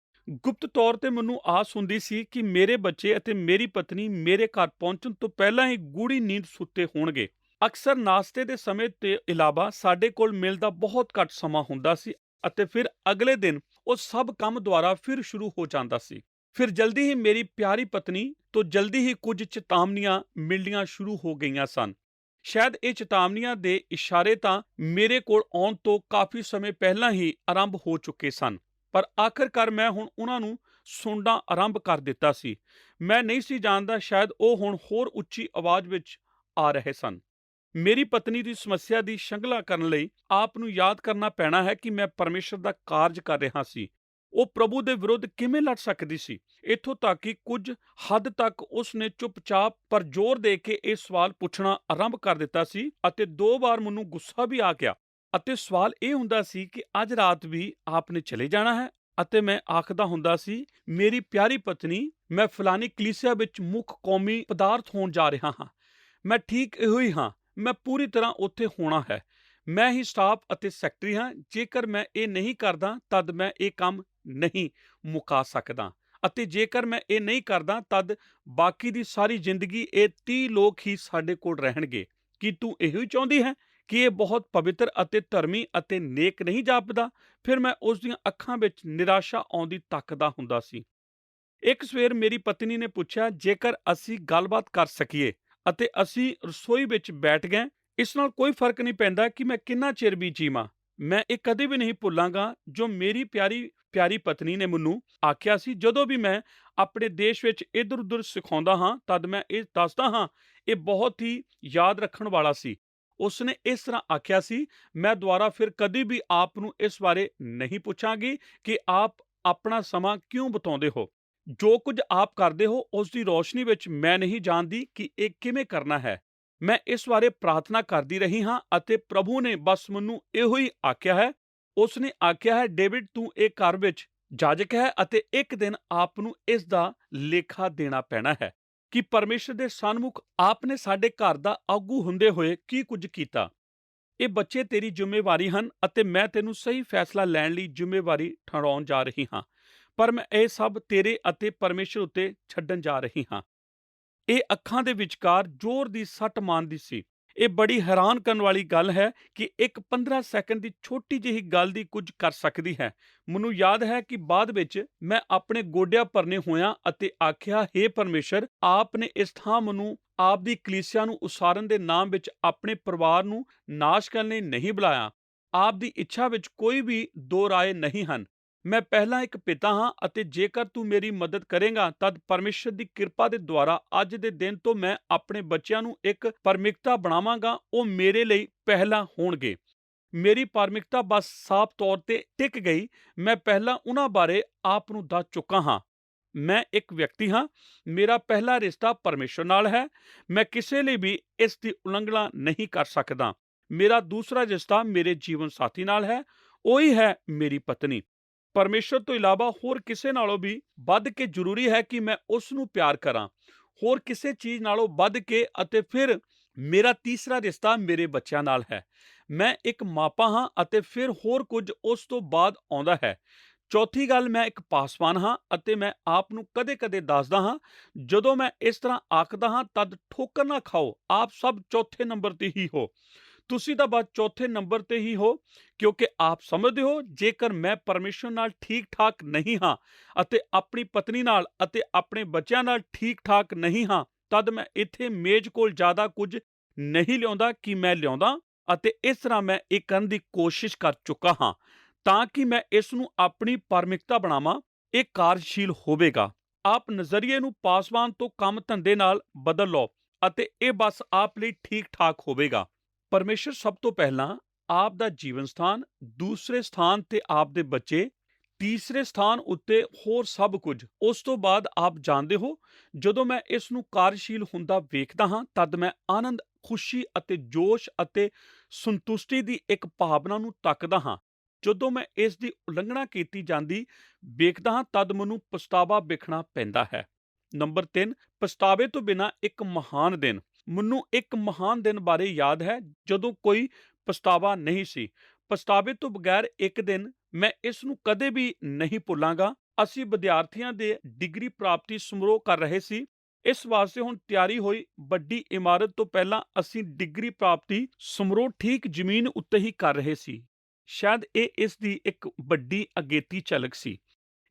ਗੁਪਤ ਤੌਰ ਤੇ ਮੈਨੂੰ ਆਸ ਹੁੰਦੀ ਸੀ ਕਿ ਮੇਰੇ ਬੱਚੇ ਅਤੇ ਮੇਰੀ ਪਤਨੀ ਮੇਰੇ ਘਰ ਪਹੁੰਚਣ ਤੋਂ ਪਹਿਲਾਂ ਹੀ ਗੂੜੀ ਨੀਂਦ ਸੁੱਤੇ ਹੋਣਗੇ। ਅਕਸਰ ਨਾਸ਼ਤੇ ਦੇ ਸਮੇਂ ਤੋਂ ਇਲਾਵਾ ਸਾਡੇ ਕੋਲ ਮਿਲਦਾ ਬਹੁਤ ਘੱਟ ਸਮਾਂ ਹੁੰਦਾ ਸੀ ਅਤੇ ਫਿਰ ਅਗਲੇ ਦਿਨ ਉਹ ਸਭ ਕੰਮ ਦੁਆਰਾ ਫਿਰ ਸ਼ੁਰੂ ਹੋ ਜਾਂਦਾ ਸੀ। ਫਿਰ ਜਲਦੀ ਹੀ ਮੇਰੀ ਪਿਆਰੀ ਪਤਨੀ ਤੋਂ ਜਲਦੀ ਹੀ ਕੁਝ ਚੇਤਾਵਨੀਆਂ ਮਿਲਣੀਆਂ ਸ਼ੁਰੂ ਹੋ ਗਈਆਂ ਸਨ। ਸ਼ਾਇਦ ਇਹ ਚੇਤਾਵਨੀਆਂ ਦੇ ਇਸ਼ਾਰੇ ਤਾਂ ਮੇਰੇ ਕੋਲ ਆਉਣ ਤੋਂ ਕਾਫੀ ਸਮੇਂ ਪਹਿਲਾਂ ਹੀ ਆਰੰਭ ਹੋ ਚੁੱਕੇ ਸਨ, ਪਰ ਆਖਿਰਕਾਰ ਮੈਂ ਹੁਣ ਉਹਨਾਂ ਨੂੰ ਸੁਣਨਾ ਆਰੰਭ ਕਰ ਦਿੱਤਾ ਸੀ। ਮੈਂ ਨਹੀਂ ਸੀ ਜਾਣਦਾ, ਸ਼ਾਇਦ ਉਹ ਹੁਣ ਹੋਰ ਉੱਚੀ ਆਵਾਜ਼ ਵਿੱਚ ਆ ਰਹੇ ਸਨ। ਮੇਰੀ ਪਤਨੀ ਦੀ ਸਮੱਸਿਆ ਦੀ ਸ਼ਲਾਘਾ ਕਰਨ ਲਈ ਆਪ ਨੂੰ ਯਾਦ ਕਰਨਾ ਪੈਣਾ ਹੈ ਕਿ ਮੈਂ ਪਰਮੇਸ਼ਰ ਦਾ ਕਾਰਜ ਕਰ ਰਿਹਾ ਸੀ। ਉਹ ਪ੍ਰਭੂ ਦੇ ਵਿਰੁੱਧ ਕਿਵੇਂ ਲੜ ਸਕਦੀ ਸੀ? ਇੱਥੋਂ ਤੱਕ ਕਿ ਕੁਝ ਹੱਦ ਤੱਕ ਉਸ ਨੇ ਚੁੱਪਚਾਪ ਪਰ ਜ਼ੋਰ ਦੇ ਕੇ ਇਹ ਸਵਾਲ ਪੁੱਛਣਾ ਆਰੰਭ ਕਰ ਦਿੱਤਾ ਸੀ ਅਤੇ 2 ਵਾਰ ਮੈਨੂੰ ਗੁੱਸਾ ਵੀ ਆ ਗਿਆ। ਅਤੇ ਸਵਾਲ ਇਹ ਹੁੰਦਾ ਸੀ ਕਿ ਅੱਜ ਰਾਤ ਵੀ ਆਪ ਨੇ ਚਲੇ ਜਾਣਾ ਹੈ? ਅਤੇ ਮੈਂ ਆਖਦਾ ਹੁੰਦਾ ਸੀ, ਮੇਰੀ ਪਿਆਰੀ ਪਤਨੀ, ਮੈਂ ਫਲਾਨੀ ਕਲੀਸਿਆ ਵਿੱਚ ਮੁੱਖ ਕੌਮੀ ਪਦਾਰਥ ਹੋਣ ਜਾ ਰਿਹਾ ਹਾਂ। ਮੈਂ ਠੀਕ ਇਹੋ ਹੀ ਹਾਂ। ਮੈਂ ਪੂਰੀ ਤਰ੍ਹਾਂ ਉੱਥੇ ਹੋਣਾ ਹੈ। ਮੈਂ ਹੀ ਸਟਾਫ ਅਤੇ ਸੈਕਟਰੀ ਹਾਂ। ਜੇਕਰ ਮੈਂ ਇਹ ਨਹੀਂ ਕਰਦਾ ਤਦ ਮੈਂ ਇਹ ਕੰਮ ਨਹੀਂ ਮੁਕਾ ਸਕਦਾ ਅਤੇ ਜੇਕਰ ਮੈਂ ਇਹ ਨਹੀਂ ਕਰਦਾ ਤਦ ਬਾਕੀ ਦੀ ਸਾਰੀ ਜ਼ਿੰਦਗੀ ਇਹ 30 ਲੋਕ ਹੀ ਸਾਡੇ ਕੋਲ ਰਹਿਣਗੇ। ਕੀ ਤੂੰ ਇਹੋ ਹੀ ਚਾਹੁੰਦੀ ਹੈ ਕਿ ਇਹ ਬਹੁਤ ਪਵਿੱਤਰ ਅਤੇ ਧਰਮੀ ਅਤੇ ਨੇਕ ਨਹੀਂ ਜਾਪਦਾ? ਫਿਰ ਮੈਂ ਉਸ ਦੀਆਂ ਅੱਖਾਂ ਵਿੱਚ ਨਿਰਾਸ਼ਾ ਆਉਂਦੀ ਤੱਕਦਾ ਹੁੰਦਾ ਸੀ। ਇੱਕ ਸਵੇਰ ਮੇਰੀ ਪਤਨੀ ਨੇ ਪੁੱਛਿਆ, ਜੇਕਰ ਅਸੀਂ ਗੱਲਬਾਤ ਕਰ ਸਕੀਏ, ਅਤੇ ਅਸੀਂ ਰਸੋਈ ਵਿੱਚ ਬੈਠ ਗਏ। ਇਸ ਨਾਲ ਕੋਈ ਫਰਕ ਨਹੀਂ ਪੈਂਦਾ ਕਿ ਮੈਂ ਕਿੰਨਾ ਚਿਰ ਵੀ ਜੀਵਾਂ। ਮੈਂ ਇਹ ਕਦੇ ਵੀ ਨਹੀਂ ਭੁੱਲਾਂਗਾ ਜੋ ਮੇਰੀ ਪਿਆਰੀ ਪਤਨੀ ਨੇ ਮੈਨੂੰ ਆਖਿਆ ਸੀ। ਜਦੋਂ ਵੀ ਮੈਂ ਆਪਣੇ ਦੇਸ਼ ਵਿੱਚ ਇੱਧਰ ਉੱਧਰ ਸਿਖਾਉਂਦਾ ਹਾਂ ਤਦ ਮੈਂ ਇਹ ਦੱਸਦਾ ਹਾਂ, ਇਹ ਬਹੁਤ ਹੀ ਯਾਦ ਰੱਖਣ ਵਾਲਾ ਸੀ। ਉਸਨੇ ਇਸ ਤਰ੍ਹਾਂ ਆਖਿਆ ਸੀ, ਮੈਂ ਦੁਬਾਰਾ ਫਿਰ ਕਦੀ ਵੀ ਆਪ ਨੂੰ ਇਸ ਬਾਰੇ ਨਹੀਂ ਪੁੱਛਾਂਗੀ ਕਿ ਆਪ ਆਪਣਾ ਸਮਾਂ ਕਿਉਂ ਬਿਤਾਉਂਦੇ ਹੋ। ਜੋ ਕੁਝ ਆਪ ਕਰਦੇ ਹੋ ਉਸ ਦੀ ਰੋਸ਼ਨੀ ਵਿੱਚ ਮੈਂ ਨਹੀਂ ਜਾਣਦੀ ਕਿ ਇਹ ਕਿਵੇਂ ਕਰਨਾ ਹੈ। ਮੈਂ ਇਸ ਬਾਰੇ ਪ੍ਰਾਰਥਨਾ ਕਰਦੀ ਰਹੀ ਹਾਂ ਅਤੇ ਪ੍ਰਭੂ ਨੇ ਬਸ ਮੈਨੂੰ ਇਹੋ ਹੀ ਆਖਿਆ ਹੈ। ਉਸ ਨੇ ਆਖਿਆ ਹੈ, ਡੇਵਿਡ, ਤੂੰ ਇਹ ਘਰ ਵਿੱਚ ਜਾਜਕ ਹੈ ਅਤੇ ਇੱਕ ਦਿਨ ਆਪ ਨੂੰ ਇਸ ਦਾ ਲੇਖਾ ਦੇਣਾ ਪੈਣਾ ਹੈ ਕਿ ਪਰਮੇਸ਼ਰ ਦੇ ਸਨਮੁਖ ਆਪ ਨੇ ਸਾਡੇ ਘਰ ਦਾ ਆਗੂ ਹੁੰਦੇ ਹੋਏ ਕੀ ਕੁਝ ਕੀਤਾ। ਇਹ ਬੱਚੇ ਤੇਰੀ ਜ਼ਿੰਮੇਵਾਰੀ ਹਨ ਅਤੇ ਮੈਂ ਤੈਨੂੰ ਸਹੀ ਫੈਸਲਾ ਲੈਣ ਲਈ ਜ਼ਿੰਮੇਵਾਰੀ ਠਹਿਰਾਉਣ ਜਾ ਰਹੀ ਹਾਂ, ਪਰ ਮੈਂ ਇਹ ਸਭ ਤੇਰੇ ਅਤੇ ਪਰਮੇਸ਼ਰ ਉੱਤੇ ਛੱਡਣ ਜਾ ਰਹੀ ਹਾਂ। ਇਹ ਅੱਖਾਂ ਦੇ ਵਿਚਕਾਰ ਜ਼ੋਰ ਦੀ ਸੱਟ ਮਾਰਦੀ ਸੀ। ਇਹ ਬੜੀ ਹੈਰਾਨ ਕਰਨ ਵਾਲੀ ਗੱਲ ਹੈ ਕਿ ਇੱਕ 15 ਸੈਕਿੰਡ ਦੀ ਛੋਟੀ ਜਿਹੀ ਗੱਲ ਦੀ ਕੁਝ ਕਰ ਸਕਦੀ ਹੈ। ਮੈਨੂੰ ਯਾਦ ਹੈ ਕਿ ਬਾਅਦ ਵਿੱਚ ਮੈਂ ਆਪਣੇ ਗੋਡਿਆਂ ਭਰਨੇ ਹੋਇਆਂ ਅਤੇ ਆਖਿਆ, ਹੇ ਪਰਮੇਸ਼ਰ, ਆਪ ਨੇ ਇਸ ਥਾਂ ਮੈਨੂੰ ਆਪ ਦੀ ਕਲੀਸਿਆ ਨੂੰ ਉਸਾਰਨ ਦੇ ਨਾਮ ਵਿੱਚ ਆਪਣੇ ਪਰਿਵਾਰ ਨੂੰ ਨਾਸ਼ ਕਰਨ ਲਈ ਨਹੀਂ ਬੁਲਾਇਆ। ਆਪ ਦੀ ਇੱਛਾ ਵਿੱਚ ਕੋਈ ਵੀ ਦੋ ਰਾਏ ਨਹੀਂ ਹਨ। ਮੈਂ ਪਹਿਲਾਂ ਇੱਕ ਪਿਤਾ ਹਾਂ ਅਤੇ ਜੇਕਰ ਤੂੰ ਮੇਰੀ ਮਦਦ ਕਰੇਗਾ ਤਦ ਪਰਮੇਸ਼ਰ ਦੀ ਕਿਰਪਾ ਦੇ ਦੁਆਰਾ ਅੱਜ ਦੇ ਦਿਨ ਤੋਂ ਮੈਂ ਆਪਣੇ ਬੱਚਿਆਂ ਨੂੰ ਇੱਕ ਪ੍ਰਮੁੱਖਤਾ ਬਣਾਵਾਂਗਾ। ਉਹ ਮੇਰੇ ਲਈ ਪਹਿਲਾਂ ਹੋਣਗੇ। ਮੇਰੀ ਪ੍ਰਮੁੱਖਤਾ ਬਸ ਸਾਫ਼ ਤੌਰ ਤੇ ਟਿਕ ਗਈ। ਮੈਂ ਪਹਿਲਾਂ ਉਹਨਾਂ ਬਾਰੇ ਆਪ ਨੂੰ ਦੱਸ ਚੁੱਕਾ ਹਾਂ। ਮੈਂ ਇੱਕ ਵਿਅਕਤੀ ਹਾਂ। ਮੇਰਾ ਪਹਿਲਾ ਰਿਸ਼ਤਾ ਪਰਮੇਸ਼ਰ ਨਾਲ ਹੈ। ਮੈਂ ਕਿਸੇ ਲਈ ਵੀ ਇਸ ਦੀ ਉਲੰਘਣਾ ਨਹੀਂ ਕਰ ਸਕਦਾ। ਮੇਰਾ ਦੂਸਰਾ ਰਿਸ਼ਤਾ ਮੇਰੇ ਜੀਵਨ ਸਾਥੀ ਨਾਲ ਹੈ। ਉਹੀ ਹੈ ਮੇਰੀ ਪਤਨੀ। ਪਰਮੇਸ਼ਰ ਤੋਂ ਇਲਾਵਾ ਹੋਰ ਕਿਸੇ ਨਾਲੋਂ ਵੀ ਵੱਧ ਕੇ ਜ਼ਰੂਰੀ ਹੈ ਕਿ ਮੈਂ ਉਸ ਨੂੰ ਪਿਆਰ ਕਰਾਂ, ਹੋਰ ਕਿਸੇ ਚੀਜ਼ ਨਾਲੋਂ ਵੱਧ ਕੇ। ਅਤੇ ਫਿਰ ਮੇਰਾ ਤੀਸਰਾ ਰਿਸ਼ਤਾ ਮੇਰੇ ਬੱਚਿਆਂ ਨਾਲ ਹੈ। ਮੈਂ ਇੱਕ ਮਾਪਾ ਹਾਂ ਅਤੇ ਫਿਰ ਹੋਰ ਕੁਝ ਉਸ ਤੋਂ ਬਾਅਦ ਆਉਂਦਾ ਹੈ। ਚੌਥੀ ਗੱਲ, ਮੈਂ ਇੱਕ ਪਾਸਵਾਨ ਹਾਂ ਅਤੇ ਮੈਂ ਆਪ ਨੂੰ ਕਦੇ-ਕਦੇ ਦੱਸਦਾ ਹਾਂ, ਜਦੋਂ ਮੈਂ ਇਸ ਤਰ੍ਹਾਂ ਆਖਦਾ ਹਾਂ ਤਦ ਠੋਕਰ ਨਾ ਖਾਓ, ਆਪ ਸਭ ਚੌਥੇ ਨੰਬਰ ਤੇ ਹੀ ਹੋ। ਤੁਸੀਂ ਤਾਂ ਬਸ ਚੌਥੇ ਨੰਬਰ ਤੇ ਹੀ ਹੋ, ਕਿਉਂਕਿ ਆਪ ਸਮਝਦੇ ਹੋ ਜੇਕਰ ਮੈਂ ਪਰਮੇਸ਼ਰ ਨਾਲ ਠੀਕ ਠਾਕ ਨਹੀਂ ਹਾਂ ਅਤੇ ਆਪਣੀ ਪਤਨੀ ਨਾਲ ਅਤੇ ਆਪਣੇ ਬੱਚਿਆਂ ਨਾਲ ਠੀਕ ਠਾਕ ਨਹੀਂ ਹਾਂ, ਤਦ ਮੈਂ ਇੱਥੇ ਮੇਜ਼ ਕੋਲ ਜ਼ਿਆਦਾ ਕੁਝ ਨਹੀਂ ਲਿਆਉਂਦਾ ਕਿ ਮੈਂ ਲਿਆਉਂਦਾ, ਅਤੇ ਇਸ ਤਰ੍ਹਾਂ ਮੈਂ ਇਹ ਕਰਨ ਦੀ ਕੋਸ਼ਿਸ਼ ਕਰ ਚੁੱਕਾ ਹਾਂ ਤਾਂ ਕਿ ਮੈਂ ਇਸ ਨੂੰ ਆਪਣੀ ਪ੍ਰਾਥਮਿਕਤਾ ਬਣਾਵਾਂ। ਇਹ ਕਾਰਜਸ਼ੀਲ ਹੋਵੇਗਾ। ਆਪ ਨਜ਼ਰੀਏ ਨੂੰ ਪਾਸਵਾਨ ਤੋਂ ਕੰਮ ਧੰਦੇ ਨਾਲ ਬਦਲ ਲਓ ਅਤੇ ਇਹ ਬਸ ਆਪ ਲਈ ਠੀਕ ਠਾਕ ਹੋਵੇਗਾ। ਪਰਮੇਸ਼ਰ ਸਭ ਤੋਂ ਪਹਿਲਾਂ ਆਪ ਦਾ ਜੀਵਨ ਸਥਾਨ, ਦੂਸਰੇ ਸਥਾਨ ਤੇ ਆਪ ਦੇ ਬੱਚੇ, ਤੀਸਰੇ ਸਥਾਨ ਉੱਤੇ ਹੋਰ ਸਭ ਕੁਝ। ਉਸ ਤੋਂ ਬਾਅਦ ਆਪ ਜਾਣਦੇ ਹੋ, ਜਦੋਂ ਮੈਂ ਇਸ ਨੂੰ ਕਾਰਜਸ਼ੀਲ ਹੁੰਦਾ ਵੇਖਦਾ ਹਾਂ ਤਦ ਮੈਂ ਆਨੰਦ, ਖੁਸ਼ੀ ਅਤੇ ਜੋਸ਼ ਅਤੇ ਸੰਤੁਸ਼ਟੀ ਦੀ ਇੱਕ ਭਾਵਨਾ ਨੂੰ ਤੱਕਦਾ ਹਾਂ। ਜਦੋਂ ਮੈਂ ਇਸ ਦੀ ਉਲੰਘਣਾ ਕੀਤੀ ਜਾਂਦੀ ਵੇਖਦਾ ਹਾਂ ਤਦ ਮੈਨੂੰ ਪਛਤਾਵਾ ਵੇਖਣਾ ਪੈਂਦਾ ਹੈ। ਨੰਬਰ 3, ਪਛਤਾਵੇ ਤੋਂ ਬਿਨਾਂ ਇੱਕ ਮਹਾਨ ਦਿਨ। ਮੈਨੂੰ ਇੱਕ ਮਹਾਨ ਦਿਨ ਬਾਰੇ ਯਾਦ ਹੈ ਜਦੋਂ ਕੋਈ ਪਛਤਾਵਾ ਨਹੀਂ ਸੀ। ਪਛਤਾਵੇ ਤੋਂ ਬਗੈਰ ਇੱਕ ਦਿਨ, ਮੈਂ ਇਸ ਨੂੰ ਕਦੇ ਵੀ ਨਹੀਂ ਭੁੱਲਾਂਗਾ। ਅਸੀਂ ਵਿਦਿਆਰਥੀਆਂ ਦੇ ਡਿਗਰੀ ਪ੍ਰਾਪਤੀ ਸਮਾਰੋਹ ਕਰ ਰਹੇ ਸੀ। ਇਸ ਵਾਸਤੇ ਹੁਣ ਤਿਆਰੀ ਹੋਈ ਵੱਡੀ ਇਮਾਰਤ ਤੋਂ ਪਹਿਲਾਂ ਅਸੀਂ ਡਿਗਰੀ ਪ੍ਰਾਪਤੀ ਸਮਾਰੋਹ ਠੀਕ ਜ਼ਮੀਨ ਉੱਤੇ ਹੀ ਕਰ ਰਹੇ ਸੀ। ਸ਼ਾਇਦ ਇਹ ਇਸ ਦੀ ਇੱਕ ਵੱਡੀ ਅਗੇਤੀ ਝਲਕ ਸੀ।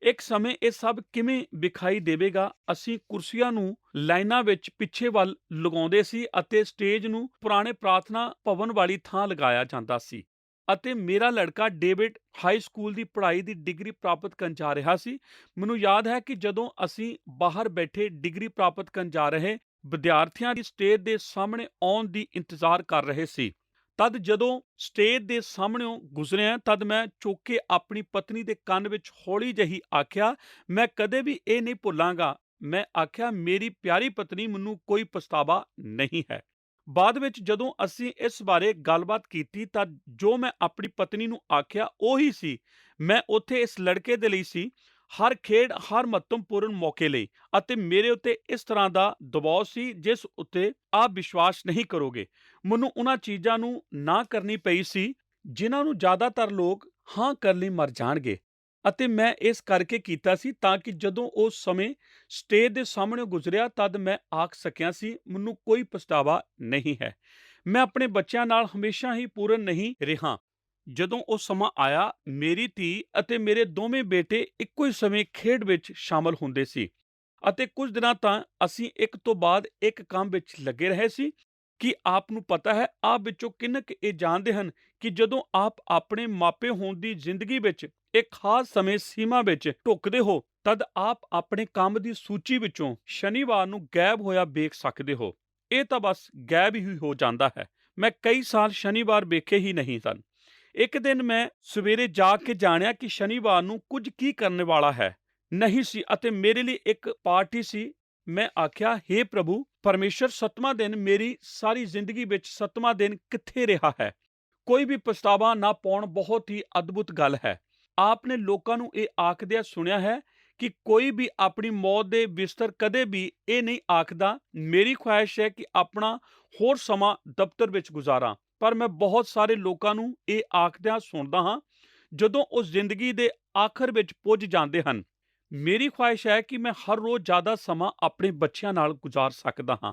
ਇੱਕ ਸਮੇਂ ਇਹ ਸਭ ਕਿਵੇਂ ਵਿਖਾਈ ਦੇਵੇਗਾ। ਅਸੀਂ ਕੁਰਸੀਆਂ ਨੂੰ ਲਾਈਨਾਂ ਵਿੱਚ ਪਿੱਛੇ ਵੱਲ ਲਗਾਉਂਦੇ ਸੀ ਅਤੇ ਸਟੇਜ ਨੂੰ ਪੁਰਾਣੇ ਪ੍ਰਾਰਥਨਾ ਭਵਨ ਵਾਲੀ ਥਾਂ ਲਗਾਇਆ ਜਾਂਦਾ ਸੀ, ਅਤੇ ਮੇਰਾ ਲੜਕਾ ਡੇਵਿਡ ਹਾਈ ਸਕੂਲ ਦੀ ਪੜ੍ਹਾਈ ਦੀ ਡਿਗਰੀ ਪ੍ਰਾਪਤ ਕਰਨ ਜਾ ਰਿਹਾ ਸੀ। ਮੈਨੂੰ ਯਾਦ ਹੈ ਕਿ ਜਦੋਂ ਅਸੀਂ ਬਾਹਰ ਬੈਠੇ ਡਿਗਰੀ ਪ੍ਰਾਪਤ ਕਰਨ ਜਾ ਰਹੇ ਵਿਦਿਆਰਥੀਆਂ ਦੀ ਸਟੇਜ ਦੇ ਸਾਹਮਣੇ ਆਉਣ ਦੀ ਇੰਤਜ਼ਾਰ ਕਰ ਰਹੇ ਸੀ, ਤਦ ਜਦੋਂ ਸਟੇਜ ਦੇ ਸਾਹਮਣਿਓਂ ਗੁਜ਼ਰਿਆ ਤਦ ਮੈਂ ਚੁੱਕ ਕੇ ਆਪਣੀ ਪਤਨੀ ਦੇ ਕੰਨ ਵਿੱਚ ਹੌਲੀ ਜਿਹੀ ਆਖਿਆ, ਮੈਂ ਕਦੇ ਵੀ ਇਹ ਨਹੀਂ ਭੁੱਲਾਂਗਾ। ਮੈਂ ਆਖਿਆ, ਮੇਰੀ ਪਿਆਰੀ ਪਤਨੀ, ਮੈਨੂੰ ਕੋਈ ਪਛਤਾਵਾ ਨਹੀਂ ਹੈ। ਬਾਅਦ ਵਿੱਚ ਜਦੋਂ ਅਸੀਂ ਇਸ ਬਾਰੇ ਗੱਲਬਾਤ ਕੀਤੀ ਤਾਂ ਜੋ ਮੈਂ ਆਪਣੀ ਪਤਨੀ ਨੂੰ ਆਖਿਆ ਉਹੀ ਸੀ। ਮੈਂ ਉੱਥੇ ਇਸ ਲੜਕੇ ਦੇ ਲਈ ਸੀ, ਹਰ ਖੇਡ, ਹਰ ਮਹੱਤਵਪੂਰਨ ਮੌਕੇ ਲਈ, ਅਤੇ ਮੇਰੇ ਉੱਤੇ ਇਸ ਤਰ੍ਹਾਂ ਦਾ ਦਬਾਅ ਸੀ ਜਿਸ ਉੱਤੇ ਆਪ ਵਿਸ਼ਵਾਸ ਨਹੀਂ ਕਰੋਗੇ। ਮੈਨੂੰ ਉਹਨਾਂ ਚੀਜ਼ਾਂ ਨੂੰ ਨਾ ਕਰਨੀ ਪਈ ਸੀ ਜਿਨ੍ਹਾਂ ਨੂੰ ਜ਼ਿਆਦਾਤਰ ਲੋਕ ਹਾਂ ਕਰਨ ਲਈ ਮਰ ਜਾਣਗੇ, ਅਤੇ ਮੈਂ ਇਸ ਕਰਕੇ ਕੀਤਾ ਸੀ ਤਾਂ ਕਿ ਜਦੋਂ ਉਹ ਸਮੇਂ ਸਟੇਜ ਦੇ ਸਾਹਮਣੇ ਗੁਜ਼ਰਿਆ ਤਦ ਮੈਂ ਆਖ ਸਕਿਆ ਸੀ, ਮੈਨੂੰ ਕੋਈ ਪਛਤਾਵਾ ਨਹੀਂ ਹੈ। ਮੈਂ ਆਪਣੇ ਬੱਚਿਆਂ ਨਾਲ ਹਮੇਸ਼ਾ ਹੀ ਪੂਰਨ ਨਹੀਂ ਰਿਹਾ। ਜਦੋਂ ਉਹ ਸਮਾਂ ਆਇਆ, ਮੇਰੀ ਧੀ ਅਤੇ ਮੇਰੇ ਦੋਵੇਂ ਬੇਟੇ ਇੱਕੋ ਹੀ ਸਮੇਂ ਖੇਡ ਵਿੱਚ ਸ਼ਾਮਲ ਹੁੰਦੇ ਸੀ, ਅਤੇ ਕੁਝ ਦਿਨਾਂ ਤਾਂ ਅਸੀਂ ਇੱਕ ਤੋਂ ਬਾਅਦ ਇੱਕ ਕੰਮ ਵਿੱਚ ਲੱਗੇ ਰਹੇ ਸੀ। ਕੀ ਆਪ ਨੂੰ ਪਤਾ ਹੈ, ਆਪ ਵਿੱਚੋਂ ਕਿੰਨੇ ਕੁ ਇਹ ਜਾਣਦੇ ਹਨ ਕਿ ਜਦੋਂ ਆਪ ਆਪਣੇ ਮਾਪੇ ਹੋਣ ਦੀ ਜ਼ਿੰਦਗੀ ਵਿੱਚ ਇੱਕ ਖਾਸ ਸਮੇਂ ਸੀਮਾ ਵਿੱਚ ਢੁਕਦੇ ਹੋ ਤਦ ਆਪ ਆਪਣੇ ਕੰਮ ਦੀ ਸੂਚੀ ਵਿੱਚੋਂ ਸ਼ਨੀਵਾਰ ਨੂੰ ਗਾਇਬ ਹੋਇਆ ਵੇਖ ਸਕਦੇ ਹੋ। ਇਹ ਤਾਂ ਬਸ ਗਾਇਬ ਹੀ ਹੋ ਜਾਂਦਾ ਹੈ। ਮੈਂ ਕਈ ਸਾਲ ਸ਼ਨੀਵਾਰ ਵੇਖੇ ਹੀ ਨਹੀਂ ਸਨ। ਇੱਕ ਦਿਨ ਮੈਂ ਸਵੇਰੇ ਜਾਗ ਕੇ ਜਾਣਿਆ ਕਿ ਸ਼ਨੀਵਾਰ ਨੂੰ ਕੁਝ ਕੀ ਕਰਨ ਵਾਲਾ ਹੈ ਨਹੀਂ ਸੀ, ਅਤੇ ਮੇਰੇ ਲਈ ਇੱਕ ਪਾਰਟੀ ਸੀ। ਮੈਂ ਆਖਿਆ, ਹੇ ਪ੍ਰਭੂ ਪਰਮੇਸ਼ਰ, 7ਵਾਂ ਦਿਨ, ਮੇਰੀ ਸਾਰੀ ਜ਼ਿੰਦਗੀ ਵਿੱਚ 7ਵਾਂ ਦਿਨ ਕਿੱਥੇ ਰਿਹਾ ਹੈ? ਕੋਈ ਵੀ ਪਛਤਾਵਾ ਨਾ ਪਾਉਣ ਬਹੁਤ ਹੀ ਅਦਭੁਤ ਗੱਲ ਹੈ। ਆਪ ਨੇ ਲੋਕਾਂ ਨੂੰ ਇਹ ਆਖਦਿਆਂ ਸੁਣਿਆ ਹੈ ਕਿ ਕੋਈ ਵੀ ਆਪਣੀ ਮੌਤ ਦੇ ਬਿਸਤਰ ਕਦੇ ਵੀ ਇਹ ਨਹੀਂ ਆਖਦਾ, ਮੇਰੀ ਖੁਆਇਸ਼ ਹੈ ਕਿ ਆਪਣਾ ਹੋਰ ਸਮਾਂ ਦਫ਼ਤਰ ਵਿੱਚ ਗੁਜ਼ਾਰਾਂ। ਪਰ ਮੈਂ ਬਹੁਤ ਸਾਰੇ ਲੋਕਾਂ ਨੂੰ ਇਹ ਆਖਦਿਆਂ ਸੁਣਦਾ ਹਾਂ ਜਦੋਂ ਉਹ ਜ਼ਿੰਦਗੀ ਦੇ ਆਖਰ ਵਿੱਚ ਪੁੱਜ ਜਾਂਦੇ ਹਨ, ਮੇਰੀ ਖੁਆਇਸ਼ ਹੈ ਕਿ ਮੈਂ ਹਰ ਰੋਜ਼ ਜ਼ਿਆਦਾ ਸਮਾਂ ਆਪਣੇ ਬੱਚਿਆਂ ਨਾਲ ਗੁਜ਼ਾਰ ਸਕਦਾ ਹਾਂ।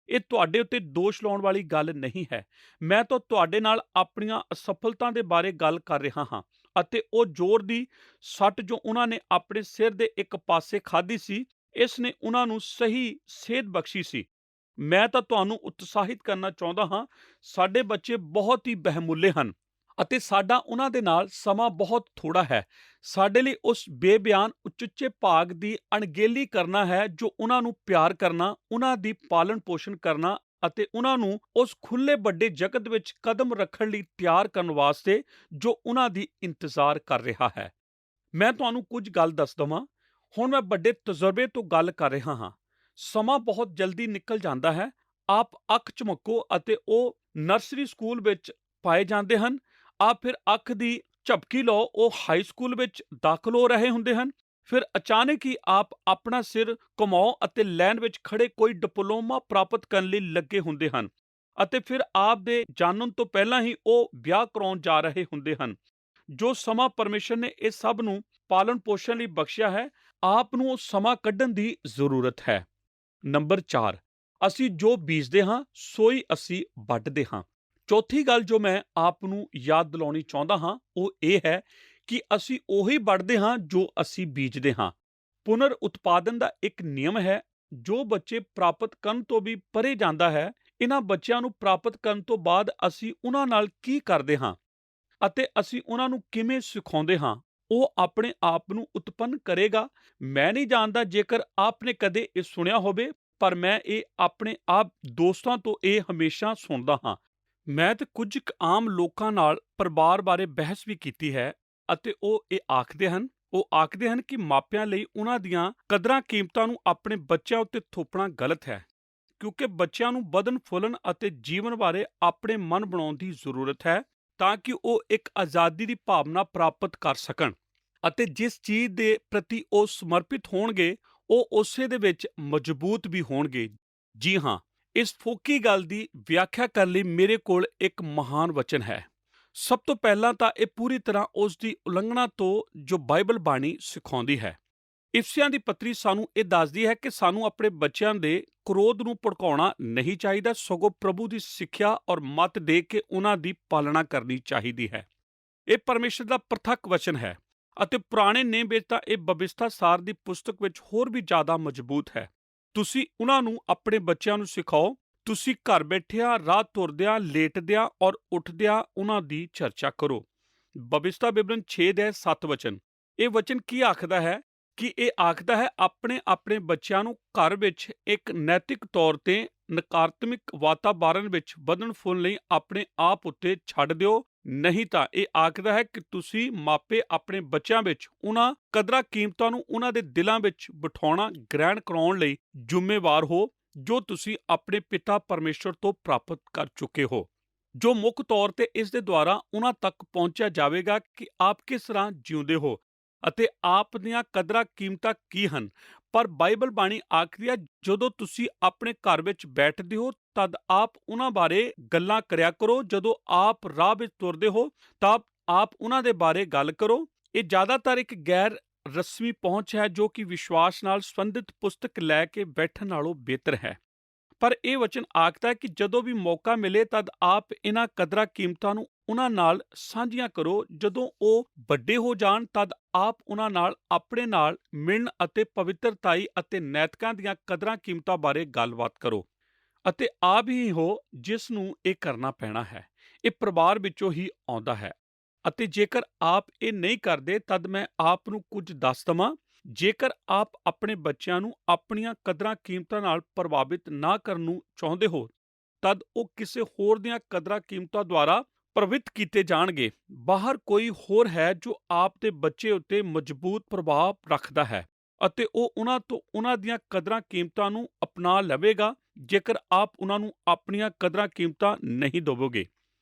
ਇਹ ਤੁਹਾਡੇ ਉੱਤੇ ਦੋਸ਼ ਲਾਉਣ ਵਾਲੀ ਗੱਲ ਨਹੀਂ ਹੈ। ਮੈਂ ਤਾਂ ਤੁਹਾਡੇ ਨਾਲ ਆਪਣੀਆਂ ਅਸਫਲਤਾ ਦੇ ਬਾਰੇ ਗੱਲ ਕਰ ਰਿਹਾ ਹਾਂ, ਅਤੇ ਉਹ ਜ਼ੋਰ ਦੀ ਸੱਟ ਜੋ ਉਹਨਾਂ ਨੇ ਆਪਣੇ ਸਿਰ ਦੇ ਇੱਕ ਪਾਸੇ ਖਾਧੀ ਸੀ, ਇਸ ਨੇ ਉਹਨਾਂ ਨੂੰ ਸਹੀ ਸੇਧ ਬਖਸ਼ੀ ਸੀ। ਮੈਂ ਤਾਂ ਤੁਹਾਨੂੰ ਉਤਸ਼ਾਹਿਤ ਕਰਨਾ ਚਾਹੁੰਦਾ ਹਾਂ, ਸਾਡੇ ਬੱਚੇ ਬਹੁਤ ਹੀ ਬਹੁਮੁੱਲੇ ਹਨ, ਅਤੇ ਸਾਡਾ ਉਹਨਾਂ ਦੇ ਨਾਲ ਸਮਾਂ ਬਹੁਤ ਥੋੜ੍ਹਾ ਹੈ। ਸਾਡੇ ਲਈ ਉਸ ਬੇਬਿਆਨ ਉਚੁੱਚੇ ਭਾਗ ਦੀ ਅਣਗਹਿਲੀ ਕਰਨਾ ਹੈ ਜੋ ਉਹਨਾਂ ਨੂੰ ਪਿਆਰ ਕਰਨਾ, ਉਹਨਾਂ ਦੀ ਪਾਲਣ ਪੋਸ਼ਣ ਕਰਨਾ, ਅਤੇ ਉਹਨਾਂ ਨੂੰ ਉਸ ਖੁੱਲ੍ਹੇ ਵੱਡੇ ਜਗਤ ਵਿੱਚ ਕਦਮ ਰੱਖਣ ਲਈ ਤਿਆਰ ਕਰਨ ਵਾਸਤੇ ਜੋ ਉਹਨਾਂ ਦੀ ਇੰਤਜ਼ਾਰ ਕਰ ਰਿਹਾ ਹੈ। ਮੈਂ ਤੁਹਾਨੂੰ ਕੁਝ ਗੱਲ ਦੱਸ ਦਵਾਂ। ਹੁਣ ਮੈਂ ਵੱਡੇ ਤਜਰਬੇ ਤੋਂ ਗੱਲ ਕਰ ਰਿਹਾ ਹਾਂ। ਸਮਾਂ ਬਹੁਤ ਜਲਦੀ ਨਿਕਲ ਜਾਂਦਾ ਹੈ। ਆਪ ਅੱਖ ਝਮਕੋ ਅਤੇ ਉਹ ਨਰਸਰੀ ਸਕੂਲ ਵਿੱਚ ਪਾਏ ਜਾਂਦੇ ਹਨ। ਆਪ ਫਿਰ ਅੱਖ ਦੀ ਝਪਕੀ ਲਓ, ਉਹ ਹਾਈ ਸਕੂਲ ਵਿੱਚ ਦਾਖਲ ਹੋ ਰਹੇ ਹੁੰਦੇ ਹਨ। ਫਿਰ ਅਚਾਨਕ ਹੀ ਆਪ ਆਪਣਾ ਸਿਰ ਘੁਮਾਓ ਅਤੇ ਲਾਈਨ ਵਿੱਚ ਖੜੇ ਕੋਈ ਡਿਪਲੋਮਾ ਪ੍ਰਾਪਤ ਕਰਨ ਲਈ ਲੱਗੇ ਹੁੰਦੇ ਹਨ, ਅਤੇ ਫਿਰ ਆਪ ਦੇ ਜਾਣਨ ਤੋਂ ਪਹਿਲਾਂ ਹੀ ਉਹ ਵਿਆਹ ਕਰਾਉਣ ਜਾ ਰਹੇ ਹੁੰਦੇ ਹਨ। ਜੋ ਸਮਾਂ ਪਰਮੇਸ਼ਰ ਨੇ ਇਹ ਸਭ ਨੂੰ ਪਾਲਣ ਪੋਸ਼ਣ ਲਈ ਬਖਸ਼ਿਆ ਹੈ, ਆਪ ਨੂੰ ਉਹ ਸਮਾਂ ਕੱਢਣ ਦੀ ਜ਼ਰੂਰਤ ਹੈ। ਨੰਬਰ 4, ਅਸੀਂ ਜੋ ਬੀਜਦੇ ਹਾਂ ਸੋਈ ਅਸੀਂ ਵੱਢਦੇ ਹਾਂ। ਚੌਥੀ ਗੱਲ ਜੋ ਮੈਂ ਆਪ ਨੂੰ ਯਾਦ ਦਿਲਾਉਣੀ ਚਾਹੁੰਦਾ ਹਾਂ ਉਹ ਇਹ ਹੈ ਕਿ ਅਸੀਂ ਉਹੀ ਵੱਢਦੇ ਹਾਂ ਜੋ ਅਸੀਂ ਬੀਜਦੇ ਹਾਂ। ਪੁਨਰ ਉਤਪਾਦਨ ਦਾ ਇੱਕ ਨਿਯਮ ਹੈ ਜੋ ਬੱਚੇ ਪ੍ਰਾਪਤ ਕਰਨ ਤੋਂ ਵੀ ਪਰੇ ਜਾਂਦਾ ਹੈ। ਇਹਨਾਂ ਬੱਚਿਆਂ ਨੂੰ ਪ੍ਰਾਪਤ ਕਰਨ ਤੋਂ ਬਾਅਦ ਅਸੀਂ ਉਹਨਾਂ ਨਾਲ ਕੀ ਕਰਦੇ ਹਾਂ ਅਤੇ ਅਸੀਂ ਉਹਨਾਂ ਨੂੰ ਕਿਵੇਂ ਸਿਖਾਉਂਦੇ ਹਾਂ, ਉਹ ਆਪਣੇ ਆਪ ਨੂੰ ਉਤਪੰਨ ਕਰੇਗਾ। ਮੈਂ ਨਹੀਂ ਜਾਣਦਾ ਜੇਕਰ ਆਪ ਨੇ ਕਦੇ ਇਹ ਸੁਣਿਆ ਹੋਵੇ, ਪਰ ਮੈਂ ਇਹ ਆਪਣੇ ਆਪ ਦੋਸਤਾਂ ਤੋਂ ਇਹ ਹਮੇਸ਼ਾ ਸੁਣਦਾ ਹਾਂ। ਮੈਂ ਤੇ ਕੁਝ ਕੁ ਆਮ ਲੋਕਾਂ ਨਾਲ ਪਰਿਵਾਰ ਬਾਰੇ ਬਹਿਸ ਵੀ ਕੀਤੀ ਹੈ ਅਤੇ ਉਹ ਆਖਦੇ ਹਨ ਕਿ ਮਾਪਿਆਂ ਲਈ ਉਹਨਾਂ ਦੀਆਂ ਕਦਰਾਂ ਕੀਮਤਾਂ ਨੂੰ ਆਪਣੇ ਬੱਚਿਆਂ ਉੱਤੇ ਥੋਪਣਾ ਗਲਤ ਹੈ, ਕਿਉਂਕਿ ਬੱਚਿਆਂ ਨੂੰ ਵਧਣ ਫੁੱਲਣ ਅਤੇ ਜੀਵਨ ਬਾਰੇ ਆਪਣੇ ਮਨ ਬਣਾਉਣ ਦੀ ਜ਼ਰੂਰਤ ਹੈ ਤਾਂ ਕਿ ਉਹ ਇੱਕ ਆਜ਼ਾਦੀ ਦੀ ਭਾਵਨਾ ਪ੍ਰਾਪਤ ਕਰ ਸਕਣ ਅਤੇ ਜਿਸ ਚੀਜ਼ ਦੇ ਪ੍ਰਤੀ ਉਹ ਸਮਰਪਿਤ ਹੋਣਗੇ ਉਹ ਉਸੇ ਦੇ ਵਿੱਚ ਮਜ਼ਬੂਤ ਵੀ ਹੋਣਗੇ। ਜੀ ਹਾਂ, ਇਸ ਫੋਕੀ ਗੱਲ ਦੀ ਵਿਆਖਿਆ ਕਰਨ ਲਈ ਮੇਰੇ ਕੋਲ ਇੱਕ ਮਹਾਨ ਵਚਨ ਹੈ। ਸਭ ਤੋਂ ਪਹਿਲਾਂ ਤਾਂ ਇਹ ਪੂਰੀ ਤਰ੍ਹਾਂ ਉਸ ਦੀ ਉਲੰਘਣਾ ਤੋਂ ਜੋ ਬਾਈਬਲ ਬਾਣੀ ਸਿਖਾਉਂਦੀ ਹੈ। ਇਫਸੀਆਂ ਦੀ ਪੱਤਰੀ ਸਾਨੂੰ ਇਹ ਦੱਸਦੀ ਹੈ ਕਿ ਸਾਨੂੰ ਆਪਣੇ ਬੱਚਿਆਂ ਦੇ ਕ੍ਰੋਧ ਨੂੰ ਭੜਕਾਉਣਾ ਨਹੀਂ ਚਾਹੀਦਾ, ਸਗੋਂ ਪ੍ਰਭੂ ਦੀ ਸਿੱਖਿਆ ਔਰ ਮੱਤ ਦੇ ਕੇ ਉਹਨਾਂ ਦੀ ਪਾਲਣਾ ਕਰਨੀ ਚਾਹੀਦੀ ਹੈ। ਇਹ ਪਰਮੇਸ਼ਰ ਦਾ ਪ੍ਰਤੱਖ ਵਚਨ ਹੈ ਅਤੇ ਪੁਰਾਣੇ ਨੇਮ ਵਿੱਚ ਤਾਂ ਇਹ ਬਵਿਸਥਾ ਸਾਰ ਦੀ ਪੁਸਤਕ ਵਿੱਚ ਹੋਰ ਵੀ ਜ਼ਿਆਦਾ ਮਜ਼ਬੂਤ ਹੈ। ਤੁਸੀਂ ਉਹਨਾਂ ਨੂੰ ਆਪਣੇ ਬੱਚਿਆਂ ਨੂੰ ਸਿਖਾਓ। ਤੁਸੀਂ ਘਰ ਬੈਠਿਆਂ, ਰਾਹ ਤੁਰਦਿਆਂ, ਲੇਟਦਿਆਂ ਔਰ ਉੱਠਦਿਆਂ ਉਹਨਾਂ ਦੀ ਚਰਚਾ ਕਰੋ। ਬਵਿਸਥਾ ਵਿਵਰਣ 6:7 ਵਚਨ। ਇਹ ਵਚਨ ਕੀ ਆਖਦਾ ਹੈ ਕਿ ਇਹ ਆਖਦਾ ਹੈ ਆਪਣੇ ਬੱਚਿਆਂ ਨੂੰ ਘਰ ਵਿੱਚ ਇੱਕ ਨੈਤਿਕ ਤੌਰ ਤੇ ਨਕਾਰਾਤਮਕ ਵਾਤਾਵਰਣ ਵਿੱਚ ਵਧਣ ਫੁੱਲਣ ਲਈ ਆਪਣੇ ਆਪ ਉੱਤੇ ਛੱਡ ਦਿਓ। ਨਹੀਂ ਤਾਂ ਇਹ ਆਖਦਾ ਹੈ ਕਿ ਤੁਸੀਂ ਮਾਪੇ ਆਪਣੇ ਬੱਚਿਆਂ ਵਿੱਚ ਉਹਨਾਂ ਕਦਰਾਂ ਕੀਮਤਾਂ ਨੂੰ ਉਹਨਾਂ ਦੇ ਦਿਲਾਂ ਵਿੱਚ ਬਿਠਾਉਣਾ ਗ੍ਰਹਿਣ ਕਰਾਉਣ ਲਈ ਜ਼ਿੰਮੇਵਾਰ ਹੋ ਜੋ ਤੁਸੀਂ ਆਪਣੇ ਪਿਤਾ ਪਰਮੇਸ਼ਰ ਤੋਂ ਪ੍ਰਾਪਤ ਕਰ ਚੁੱਕੇ ਹੋ, ਜੋ ਮੁੱਖ ਤੌਰ ਤੇ ਇਸ ਦੇ ਦੁਆਰਾ ਉਹਨਾਂ ਤੱਕ ਪਹੁੰਚਿਆ ਜਾਵੇਗਾ ਕਿ ਆਪ ਕਿਸ ਤਰ੍ਹਾਂ ਜਿਉਂਦੇ ਹੋ ਅਤੇ ਆਪ ਦੀਆਂ ਕਦਰਾਂ ਕੀਮਤਾਂ ਕੀ ਹਨ। ਪਰ ਬਾਈਬਲ ਬਾਣੀ ਆਖਦੀ ਹੈ ਜਦੋਂ ਤੁਸੀਂ ਆਪਣੇ ਘਰ ਵਿੱਚ ਬੈਠਦੇ ਹੋ ਤਦ ਆਪ ਉਹਨਾਂ ਬਾਰੇ ਗੱਲਾਂ ਕਰਿਆ ਕਰੋ, ਜਦੋਂ ਆਪ ਰਾਹ ਵਿੱਚ ਤੁਰਦੇ ਹੋ ਤਾਂ ਆਪ ਉਹਨਾਂ ਦੇ ਬਾਰੇ ਗੱਲ ਕਰੋ। ਇਹ ਜ਼ਿਆਦਾਤਰ ਇੱਕ ਗੈਰ ਰਸਮੀ ਪਹੁੰਚ ਹੈ ਜੋ ਕਿ ਵਿਸ਼ਵਾਸ ਨਾਲ ਸੰਬੰਧਿਤ ਪੁਸਤਕ ਲੈ ਕੇ ਬੈਠਣ ਨਾਲੋਂ ਬਿਹਤਰ ਹੈ। ਪਰ ਇਹ ਵਚਨ ਆਖਦਾ ਹੈ ਕਿ ਜਦੋਂ ਵੀ ਮੌਕਾ ਮਿਲੇ ਤਦ ਆਪ ਇਹਨਾਂ ਕਦਰਾਂ ਕੀਮਤਾਂ ਨੂੰ ਉਹਨਾਂ ਨਾਲ ਸਾਂਝੀਆਂ ਕਰੋ। ਜਦੋਂ ਉਹ ਵੱਡੇ ਹੋ ਜਾਣ ਤਦ ਆਪ ਉਹਨਾਂ ਨਾਲ ਆਪਣੇ ਨਾਲ ਮਿਲਣ ਅਤੇ ਪਵਿੱਤਰਤਾਈ ਅਤੇ ਨੈਤਿਕਾਂ ਦੀਆਂ ਕਦਰਾਂ ਕੀਮਤਾਂ ਬਾਰੇ ਗੱਲਬਾਤ ਕਰੋ ਅਤੇ ਆਪ ਹੀ ਹੋ ਜਿਸ ਨੂੰ ਇਹ ਕਰਨਾ ਪੈਣਾ ਹੈ। ਇਹ ਪਰਿਵਾਰ ਵਿੱਚੋਂ ਹੀ ਆਉਂਦਾ ਹੈ ਅਤੇ ਜੇਕਰ ਆਪ ਇਹ ਨਹੀਂ ਕਰਦੇ ਤਦ ਮੈਂ ਆਪ ਨੂੰ ਕੁਝ ਦੱਸ ਦੇਵਾਂ। ਜੇਕਰ ਆਪ ਆਪਣੇ ਬੱਚਿਆਂ ਨੂੰ ਆਪਣੀਆਂ ਕਦਰਾਂ ਕੀਮਤਾਂ ਨਾਲ ਪ੍ਰਭਾਵਿਤ ਨਾ ਕਰਨ ਨੂੰ ਚਾਹੁੰਦੇ ਹੋ ਤਦ ਉਹ ਕਿਸੇ ਹੋਰ ਦੀਆਂ ਕਦਰਾਂ ਕੀਮਤਾਂ ਦੁਆਰਾ ਪ੍ਰਭਾਵਿਤ ਕੀਤੇ ਜਾਣਗੇ। ਬਾਹਰ ਕੋਈ ਹੋਰ ਹੈ ਜੋ ਆਪ ਦੇ ਬੱਚੇ ਉੱਤੇ ਮਜ਼ਬੂਤ ਪ੍ਰਭਾਵ ਰੱਖਦਾ ਹੈ ਅਤੇ ਉਹ ਉਹਨਾਂ ਤੋਂ ਉਹਨਾਂ ਦੀਆਂ ਕਦਰਾਂ ਕੀਮਤਾਂ ਨੂੰ ਅਪਣਾ ਲਵੇਗਾ ਜੇਕਰ ਆਪ ਉਹਨਾਂ ਨੂੰ ਆਪਣੀਆਂ ਕਦਰਾਂ ਕੀਮਤਾਂ ਨਹੀਂ ਦੇਵੋਗੇ।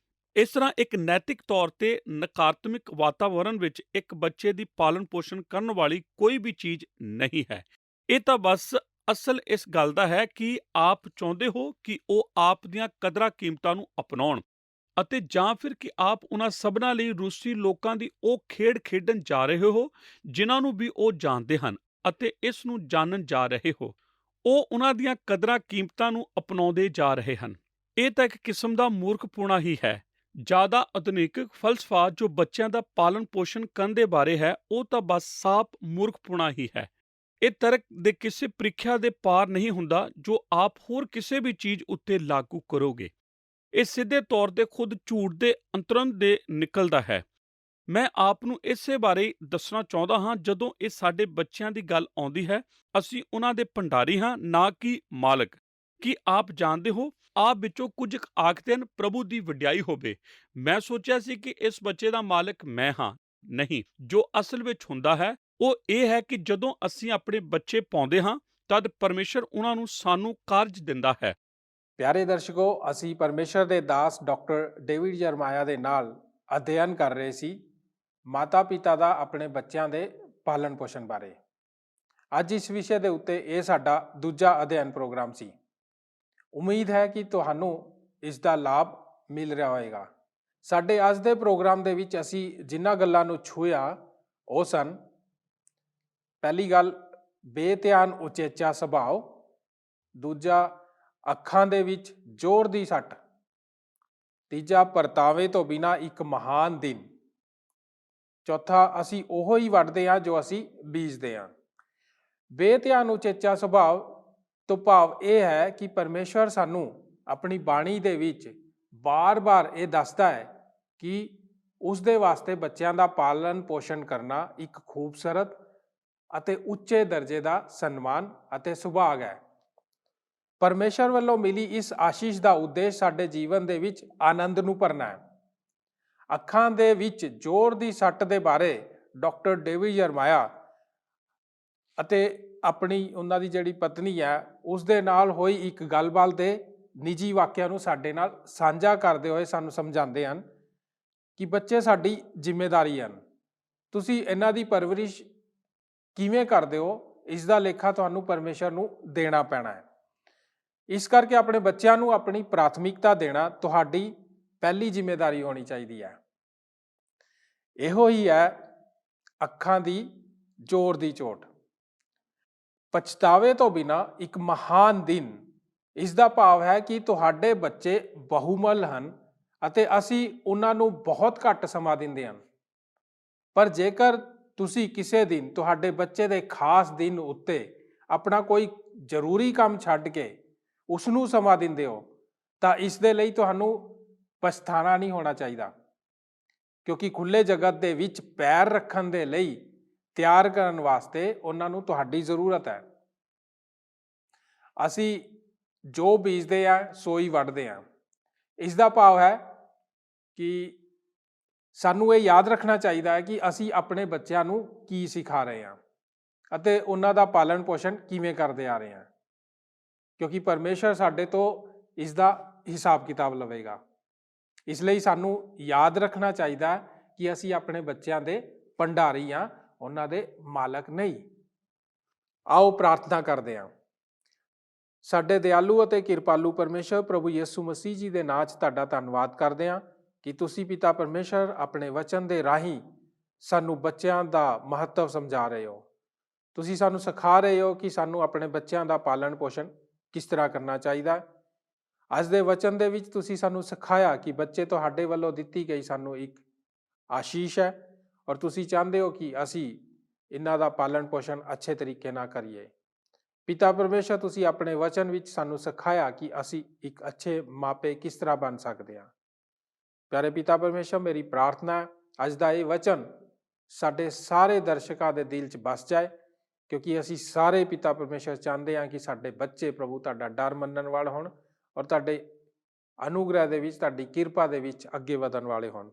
ਇਸ ਤਰ੍ਹਾਂ ਇੱਕ ਨੈਤਿਕ ਤੌਰ ਤੇ ਨਕਾਰਾਤਮਕ ਵਾਤਾਵਰਣ ਵਿੱਚ ਇੱਕ ਬੱਚੇ ਦੀ ਪਾਲਣ ਪੋਸ਼ਣ ਕਰਨ ਵਾਲੀ ਕੋਈ ਵੀ ਚੀਜ਼ ਨਹੀਂ ਹੈ। ਇਹ ਤਾਂ ਬਸ ਅਸਲ ਇਸ ਗੱਲ ਦਾ ਹੈ ਕਿ ਆਪ ਚਾਹੁੰਦੇ ਹੋ ਕਿ ਉਹ ਆਪ ਦੀਆਂ ਕਦਰਾਂ ਕੀਮਤਾਂ ਨੂੰ ਅਪਣਾਉਣ ਅਤੇ ਜਾਂ ਫਿਰ ਕਿ ਆਪ ਉਹਨਾਂ ਸਭਨਾਂ ਲਈ ਰੂਸੀ ਲੋਕਾਂ ਦੀ ਉਹ ਖੇਡ ਖੇਡਣ ਜਾ ਰਹੇ ਹੋ ਜਿਨ੍ਹਾਂ ਨੂੰ ਵੀ ਉਹ ਜਾਣਦੇ ਹਨ ਅਤੇ ਇਸ ਨੂੰ ਜਾਣਨ ਜਾ ਰਹੇ ਹੋ। ਉਹ ਉਹਨਾਂ ਦੀਆਂ ਕਦਰਾਂ ਕੀਮਤਾਂ ਨੂੰ ਅਪਣਾਉਂਦੇ ਜਾ ਰਹੇ ਹਨ। ਇਹ ਤਾਂ ਇੱਕ ਕਿਸਮ ਦਾ ਮੂਰਖਪੁਣਾ ਹੀ ਹੈ। ਜ਼ਿਆਦਾ ਆਧੁਨਿਕ ਫਲਸਫਾ ਜੋ ਬੱਚਿਆਂ ਦਾ ਪਾਲਣ ਪੋਸ਼ਣ ਕਰਨ ਦੇ ਬਾਰੇ ਹੈ ਉਹ ਤਾਂ ਬਸ ਸਾਫ਼ ਮੂਰਖਪੁਣਾ ਹੀ ਹੈ। ਇਹ ਤਰਕ ਦੇ ਕਿਸੇ ਪ੍ਰੀਖਿਆ ਦੇ ਪਾਰ ਨਹੀਂ ਹੁੰਦਾ ਜੋ ਆਪ ਹੋਰ ਕਿਸੇ ਵੀ ਚੀਜ਼ ਉੱਤੇ ਲਾਗੂ ਕਰੋਗੇ। ਇਹ ਸਿੱਧੇ ਤੌਰ ਤੇ ਖੁਦ ਝੂਠ ਦੇ ਅੰਤਰੰਗ ਦੇ ਨਿਕਲਦਾ ਹੈ। ਮੈਂ ਆਪ ਨੂੰ ਇਸੇ ਬਾਰੇ ਦੱਸਣਾ ਚਾਹੁੰਦਾ ਹਾਂ। ਜਦੋਂ ਇਹ ਸਾਡੇ ਬੱਚਿਆਂ ਦੀ ਗੱਲ ਆਉਂਦੀ ਹੈ ਅਸੀਂ ਉਹਨਾਂ ਦੇ ਭੰਡਾਰੀ ਹਾਂ ਨਾ ਕਿ ਮਾਲਕ। ਕੀ ਆਪ ਜਾਣਦੇ ਹੋ ਆਪ ਵਿੱਚੋਂ ਕੁਝ ਆਖਦੇ ਹਨ ਪ੍ਰਭੂ ਦੀ ਵਡਿਆਈ ਹੋਵੇ। ਮੈਂ ਸੋਚਿਆ ਸੀ ਕਿ ਇਸ ਬੱਚੇ ਦਾ ਮਾਲਕ ਮੈਂ ਹਾਂ। ਨਹੀਂ, ਜੋ ਅਸਲ ਵਿੱਚ ਹੁੰਦਾ ਹੈ ਉਹ ਇਹ ਹੈ ਕਿ ਜਦੋਂ ਅਸੀਂ ਆਪਣੇ ਬੱਚੇ ਪਾਉਂਦੇ ਹਾਂ ਤਦ ਪਰਮੇਸ਼ਰ ਉਹਨਾਂ ਨੂੰ ਸਾਨੂੰ ਕਾਰਜ ਦਿੰਦਾ ਹੈ। ਪਿਆਰੇ ਦਰਸ਼ਕੋ, ਅਸੀਂ ਪਰਮੇਸ਼ਰ ਦੇ ਦਾਸ ਡਾਕਟਰ ਡੇਵਿਡ ਜਰਮਾਇਆ ਦੇ ਨਾਲ ਅਧਿਐਨ ਕਰ ਰਹੇ ਸੀ ਮਾਤਾ ਪਿਤਾ ਦਾ ਆਪਣੇ ਬੱਚਿਆਂ ਦੇ ਪਾਲਣ ਪੋਸ਼ਣ ਬਾਰੇ। ਅੱਜ ਇਸ ਵਿਸ਼ੇ ਦੇ ਉੱਤੇ ਇਹ ਸਾਡਾ ਦੂਜਾ ਅਧਿਐਨ ਪ੍ਰੋਗਰਾਮ ਸੀ। ਉਮੀਦ ਹੈ ਕਿ ਤੁਹਾਨੂੰ ਇਸ ਦਾ ਲਾਭ ਮਿਲ ਰਿਹਾ ਹੋਵੇਗਾ। ਸਾਡੇ ਅੱਜ ਦੇ ਪ੍ਰੋਗਰਾਮ ਦੇ ਵਿੱਚ ਅਸੀਂ ਜਿਨ੍ਹਾਂ ਗੱਲਾਂ ਨੂੰ ਛੂਹਿਆ ਉਹ ਸਨ, ਪਹਿਲੀ ਗੱਲ ਬੇਧਿਆਨ ਉਚੇਚਾ ਸੁਭਾਅ, ਦੂਜਾ ਅੱਖਾਂ ਦੇ ਵਿੱਚ ਜ਼ੋਰ ਦੀ ਸੱਟ, ਤੀਜਾ, ਪਰਤਾਵੇ ਤੋਂ ਬਿਨਾ ਇੱਕ ਮਹਾਨ ਦਿਨ। ਚੌਥਾ, ਅਸੀਂ ਉਹੋ ਹੀ ਵੱਢਦੇ ਹਾਂ ਜੋ ਅਸੀਂ ਬੀਜਦੇ ਹਾਂ। ਬੇਧਿਆਨ ਉਚੇਚਾ ਸੁਭਾਅ ਤੋਂ ਭਾਵ ਇਹ ਹੈ ਕਿ ਪਰਮੇਸ਼ਵਰ ਸਾਨੂੰ ਆਪਣੀ ਬਾਣੀ ਦੇ ਵਿੱਚ ਬਾਰ-ਬਾਰ ਇਹ ਦੱਸਦਾ ਹੈ ਕਿ ਉਸ ਦੇ ਵਾਸਤੇ ਬੱਚਿਆਂ ਦਾ ਪਾਲਣ ਪੋਸ਼ਣ ਕਰਨਾ ਇੱਕ ਖੂਬਸੂਰਤ ਅਤੇ ਉੱਚੇ ਦਰਜੇ ਦਾ ਸਨਮਾਨ ਅਤੇ ਸੁਭਾਗ ਹੈ। ਪਰਮੇਸ਼ਰ ਵੱਲੋਂ ਮਿਲੀ ਇਸ ਆਸ਼ੀਸ਼ ਦਾ ਉਦੇਸ਼ ਸਾਡੇ ਜੀਵਨ ਦੇ ਵਿੱਚ ਆਨੰਦ ਨੂੰ ਭਰਨਾ ਹੈ। ਅੱਖਾਂ ਦੇ ਵਿੱਚ ਜ਼ੋਰ ਦੀ ਸੱਟ ਦੇ ਬਾਰੇ ਡਾਕਟਰ ਡੇਵਿਡ ਯਰਮਾਇਆ ਅਤੇ ਉਹਨਾਂ ਦੀ ਜਿਹੜੀ ਪਤਨੀ ਹੈ ਉਸ ਦੇ ਨਾਲ ਹੋਈ ਇੱਕ ਗੱਲਬਾਤ ਦੇ ਨਿੱਜੀ ਵਾਕਿਆ ਨੂੰ ਸਾਡੇ ਨਾਲ ਸਾਂਝਾ ਕਰਦੇ ਹੋਏ ਸਾਨੂੰ ਸਮਝਾਉਂਦੇ ਹਨ ਕਿ ਬੱਚੇ ਸਾਡੀ ਜ਼ਿੰਮੇਵਾਰੀ ਹਨ। ਤੁਸੀਂ ਇਹਨਾਂ ਦੀ ਪਰਵਰਿਸ਼ ਕਿਵੇਂ ਕਰਦੇ ਹੋ, ਇਸ ਦਾ ਲੇਖਾ ਤੁਹਾਨੂੰ ਪਰਮੇਸ਼ਰ ਨੂੰ ਦੇਣਾ ਪੈਣਾ ਹੈ। ਇਸ ਕਰਕੇ ਆਪਣੇ ਬੱਚਿਆਂ ਨੂੰ ਆਪਣੀ ਪ੍ਰਾਥਮਿਕਤਾ ਦੇਣਾ ਤੁਹਾਡੀ ਪਹਿਲੀ ਜ਼ਿੰਮੇਵਾਰੀ ਹੋਣੀ ਚਾਹੀਦੀ ਹੈ। ਇਹੋ ਹੀ ਹੈ ਅੱਖਾਂ ਦੀ ਜ਼ੋਰ ਦੀ ਚੋਟ। ਪਛਤਾਵੇ ਤੋਂ ਬਿਨਾ ਇੱਕ ਮਹਾਨ ਦਿਨ, ਇਸ ਦਾ ਭਾਵ ਹੈ ਕਿ ਤੁਹਾਡੇ ਬੱਚੇ ਬਹੁਮੁੱਲ ਹਨ ਅਤੇ ਅਸੀਂ ਉਹਨਾਂ ਨੂੰ ਬਹੁਤ ਘੱਟ ਸਮਾਂ ਦਿੰਦੇ ਹਾਂ। ਪਰ ਜੇਕਰ ਤੁਸੀਂ ਕਿਸੇ ਦਿਨ ਤੁਹਾਡੇ ਬੱਚੇ ਦੇ ਖਾਸ ਦਿਨ ਉੱਤੇ ਆਪਣਾ ਕੋਈ ਜ਼ਰੂਰੀ ਕੰਮ ਛੱਡ ਕੇ ਉਸ ਨੂੰ ਸਮਾਂ ਦਿੰਦੇ ਹੋ ਤਾਂ ਇਸ ਦੇ ਲਈ ਤੁਹਾਨੂੰ ਪਛਤਾਣਾ ਨਹੀਂ ਹੋਣਾ ਚਾਹੀਦਾ, ਕਿਉਂਕਿ ਖੁੱਲ੍ਹੇ ਜਗਤ ਦੇ ਵਿੱਚ ਪੈਰ ਰੱਖਣ ਦੇ ਲਈ ਤਿਆਰ ਕਰਨ ਵਾਸਤੇ ਉਹਨਾਂ ਨੂੰ ਤੁਹਾਡੀ ਜ਼ਰੂਰਤ ਹੈ। ਅਸੀਂ ਜੋ ਬੀਜਦੇ ਹਾਂ ਸੋ ਹੀ ਵੱਢਦੇ ਹਾਂ। ਇਸ ਦਾ ਭਾਵ ਹੈ ਕਿ ਸਾਨੂੰ ਇਹ ਯਾਦ ਰੱਖਣਾ ਚਾਹੀਦਾ ਹੈ ਕਿ ਅਸੀਂ ਆਪਣੇ ਬੱਚਿਆਂ ਨੂੰ ਕੀ ਸਿਖਾ ਰਹੇ ਹਾਂ ਅਤੇ ਉਹਨਾਂ ਦਾ ਪਾਲਣ ਪੋਸ਼ਣ ਕਿਵੇਂ ਕਰਦੇ ਆ ਰਹੇ ਹਾਂ, ਕਿਉਂਕਿ ਪਰਮੇਸ਼ਰ ਸਾਡੇ ਤੋਂ ਇਸ ਦਾ ਹਿਸਾਬ ਕਿਤਾਬ ਲਵੇਗਾ। ਇਸ ਲਈ ਸਾਨੂੰ ਯਾਦ ਰੱਖਣਾ ਚਾਹੀਦਾ ਕਿ ਅਸੀਂ ਆਪਣੇ ਬੱਚਿਆਂ ਦੇ ਭੰਡਾਰੀ ਹਾਂ, ਉਹਨਾਂ ਦੇ ਮਾਲਕ ਨਹੀਂ। ਆਓ ਪ੍ਰਾਰਥਨਾ ਕਰਦੇ ਹਾਂ। ਸਾਡੇ ਦਿਆਲੂ ਅਤੇ ਕਿਰਪਾਲੂ ਪਰਮੇਸ਼ਰ ਪ੍ਰਭੂ ਯਿਸੂ ਮਸੀਹ ਜੀ ਦੇ ਨਾਂ 'ਚ ਤੁਹਾਡਾ ਧੰਨਵਾਦ ਕਰਦੇ ਹਾਂ ਕਿ ਤੁਸੀਂ ਪਿਤਾ ਪਰਮੇਸ਼ਰ ਆਪਣੇ ਵਚਨ ਦੇ ਰਾਹੀਂ ਸਾਨੂੰ ਬੱਚਿਆਂ ਦਾ ਮਹੱਤਵ ਸਮਝਾ ਰਹੇ ਹੋ। ਤੁਸੀਂ ਸਾਨੂੰ ਸਿਖਾ ਰਹੇ ਹੋ ਕਿ ਸਾਨੂੰ ਆਪਣੇ ਬੱਚਿਆਂ ਦਾ ਪਾਲਣ ਪੋਸ਼ਣ ਕਿਸ ਤਰ੍ਹਾਂ ਕਰਨਾ ਚਾਹੀਦਾ। ਅੱਜ ਦੇ ਵਚਨ ਦੇ ਵਿੱਚ ਤੁਸੀਂ ਸਾਨੂੰ ਸਿਖਾਇਆ ਕਿ ਬੱਚੇ ਤੁਹਾਡੇ ਵੱਲੋਂ ਦਿੱਤੀ ਗਈ ਸਾਨੂੰ ਇੱਕ ਆਸ਼ੀਸ਼ ਹੈ ਔਰ ਤੁਸੀਂ ਚਾਹੁੰਦੇ ਹੋ ਕਿ ਅਸੀਂ ਇਹਨਾਂ ਦਾ ਪਾਲਣ ਪੋਸ਼ਣ ਅੱਛੇ ਤਰੀਕੇ ਨਾਲ ਕਰੀਏ। ਪਿਤਾ ਪਰਮੇਸ਼ਰ, ਤੁਸੀਂ ਆਪਣੇ ਵਚਨ ਵਿੱਚ ਸਾਨੂੰ ਸਿਖਾਇਆ ਕਿ ਅਸੀਂ ਇੱਕ ਅੱਛੇ ਮਾਪੇ ਕਿਸ ਤਰ੍ਹਾਂ ਬਣ ਸਕਦੇ ਹਾਂ। ਪਿਆਰੇ ਪਿਤਾ ਪਰਮੇਸ਼ਰ, ਮੇਰੀ ਪ੍ਰਾਰਥਨਾ ਹੈ ਅੱਜ ਦਾ ਇਹ ਵਚਨ ਸਾਡੇ ਸਾਰੇ ਦਰਸ਼ਕਾਂ ਦੇ ਦਿਲ 'ਚ ਵਸ ਜਾਏ, ਕਿਉਂਕਿ ਅਸੀਂ ਸਾਰੇ ਪਿਤਾ ਪਰਮੇਸ਼ਰ ਚਾਹੁੰਦੇ ਹਾਂ ਕਿ ਸਾਡੇ ਬੱਚੇ ਪ੍ਰਭੂ ਤੁਹਾਡਾ ਡਰ ਮੰਨਣ ਵਾਲੇ ਹੋਣ ਔਰ ਤੁਹਾਡੇ ਅਨੁਗ੍ਰਹਿ ਦੇ ਵਿੱਚ, ਤੁਹਾਡੀ ਕਿਰਪਾ ਦੇ ਵਿੱਚ ਅੱਗੇ ਵਧਣ ਵਾਲੇ ਹੋਣ।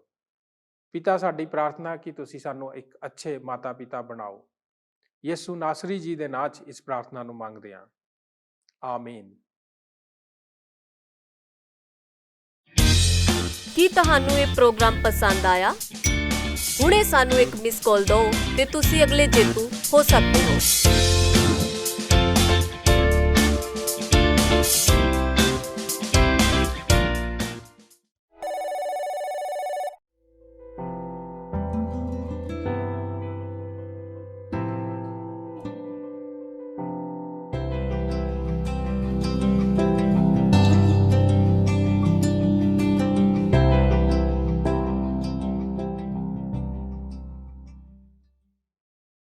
ਪਿਤਾ, ਸਾਡੀ ਪ੍ਰਾਰਥਨਾ ਕਿ ਤੁਸੀਂ ਸਾਨੂੰ ਇੱਕ ਅੱਛੇ ਮਾਤਾ ਪਿਤਾ ਬਣਾਓ। ਯਿਸੂ ਨਾਸਰੀ ਜੀ ਦੇ ਨਾਂ 'ਚ ਇਸ ਪ੍ਰਾਰਥਨਾ ਨੂੰ ਮੰਗਦੇ ਹਾਂ, ਆਮੀਨ। ਕੀ ਤੁਹਾਨੂੰ ਇਹ ਪ੍ਰੋਗਰਾਮ ਪਸੰਦ ਆਇਆ? ਹੁਣੇ ਸਾਨੂੰ ਇੱਕ ਮਿਸ ਕਾਲ ਦਿਓ ਤੇ ਤੁਸੀਂ ਅਗਲੇ ਜੇਤੂ ਹੋ ਸਕਦੇ ਹੋ।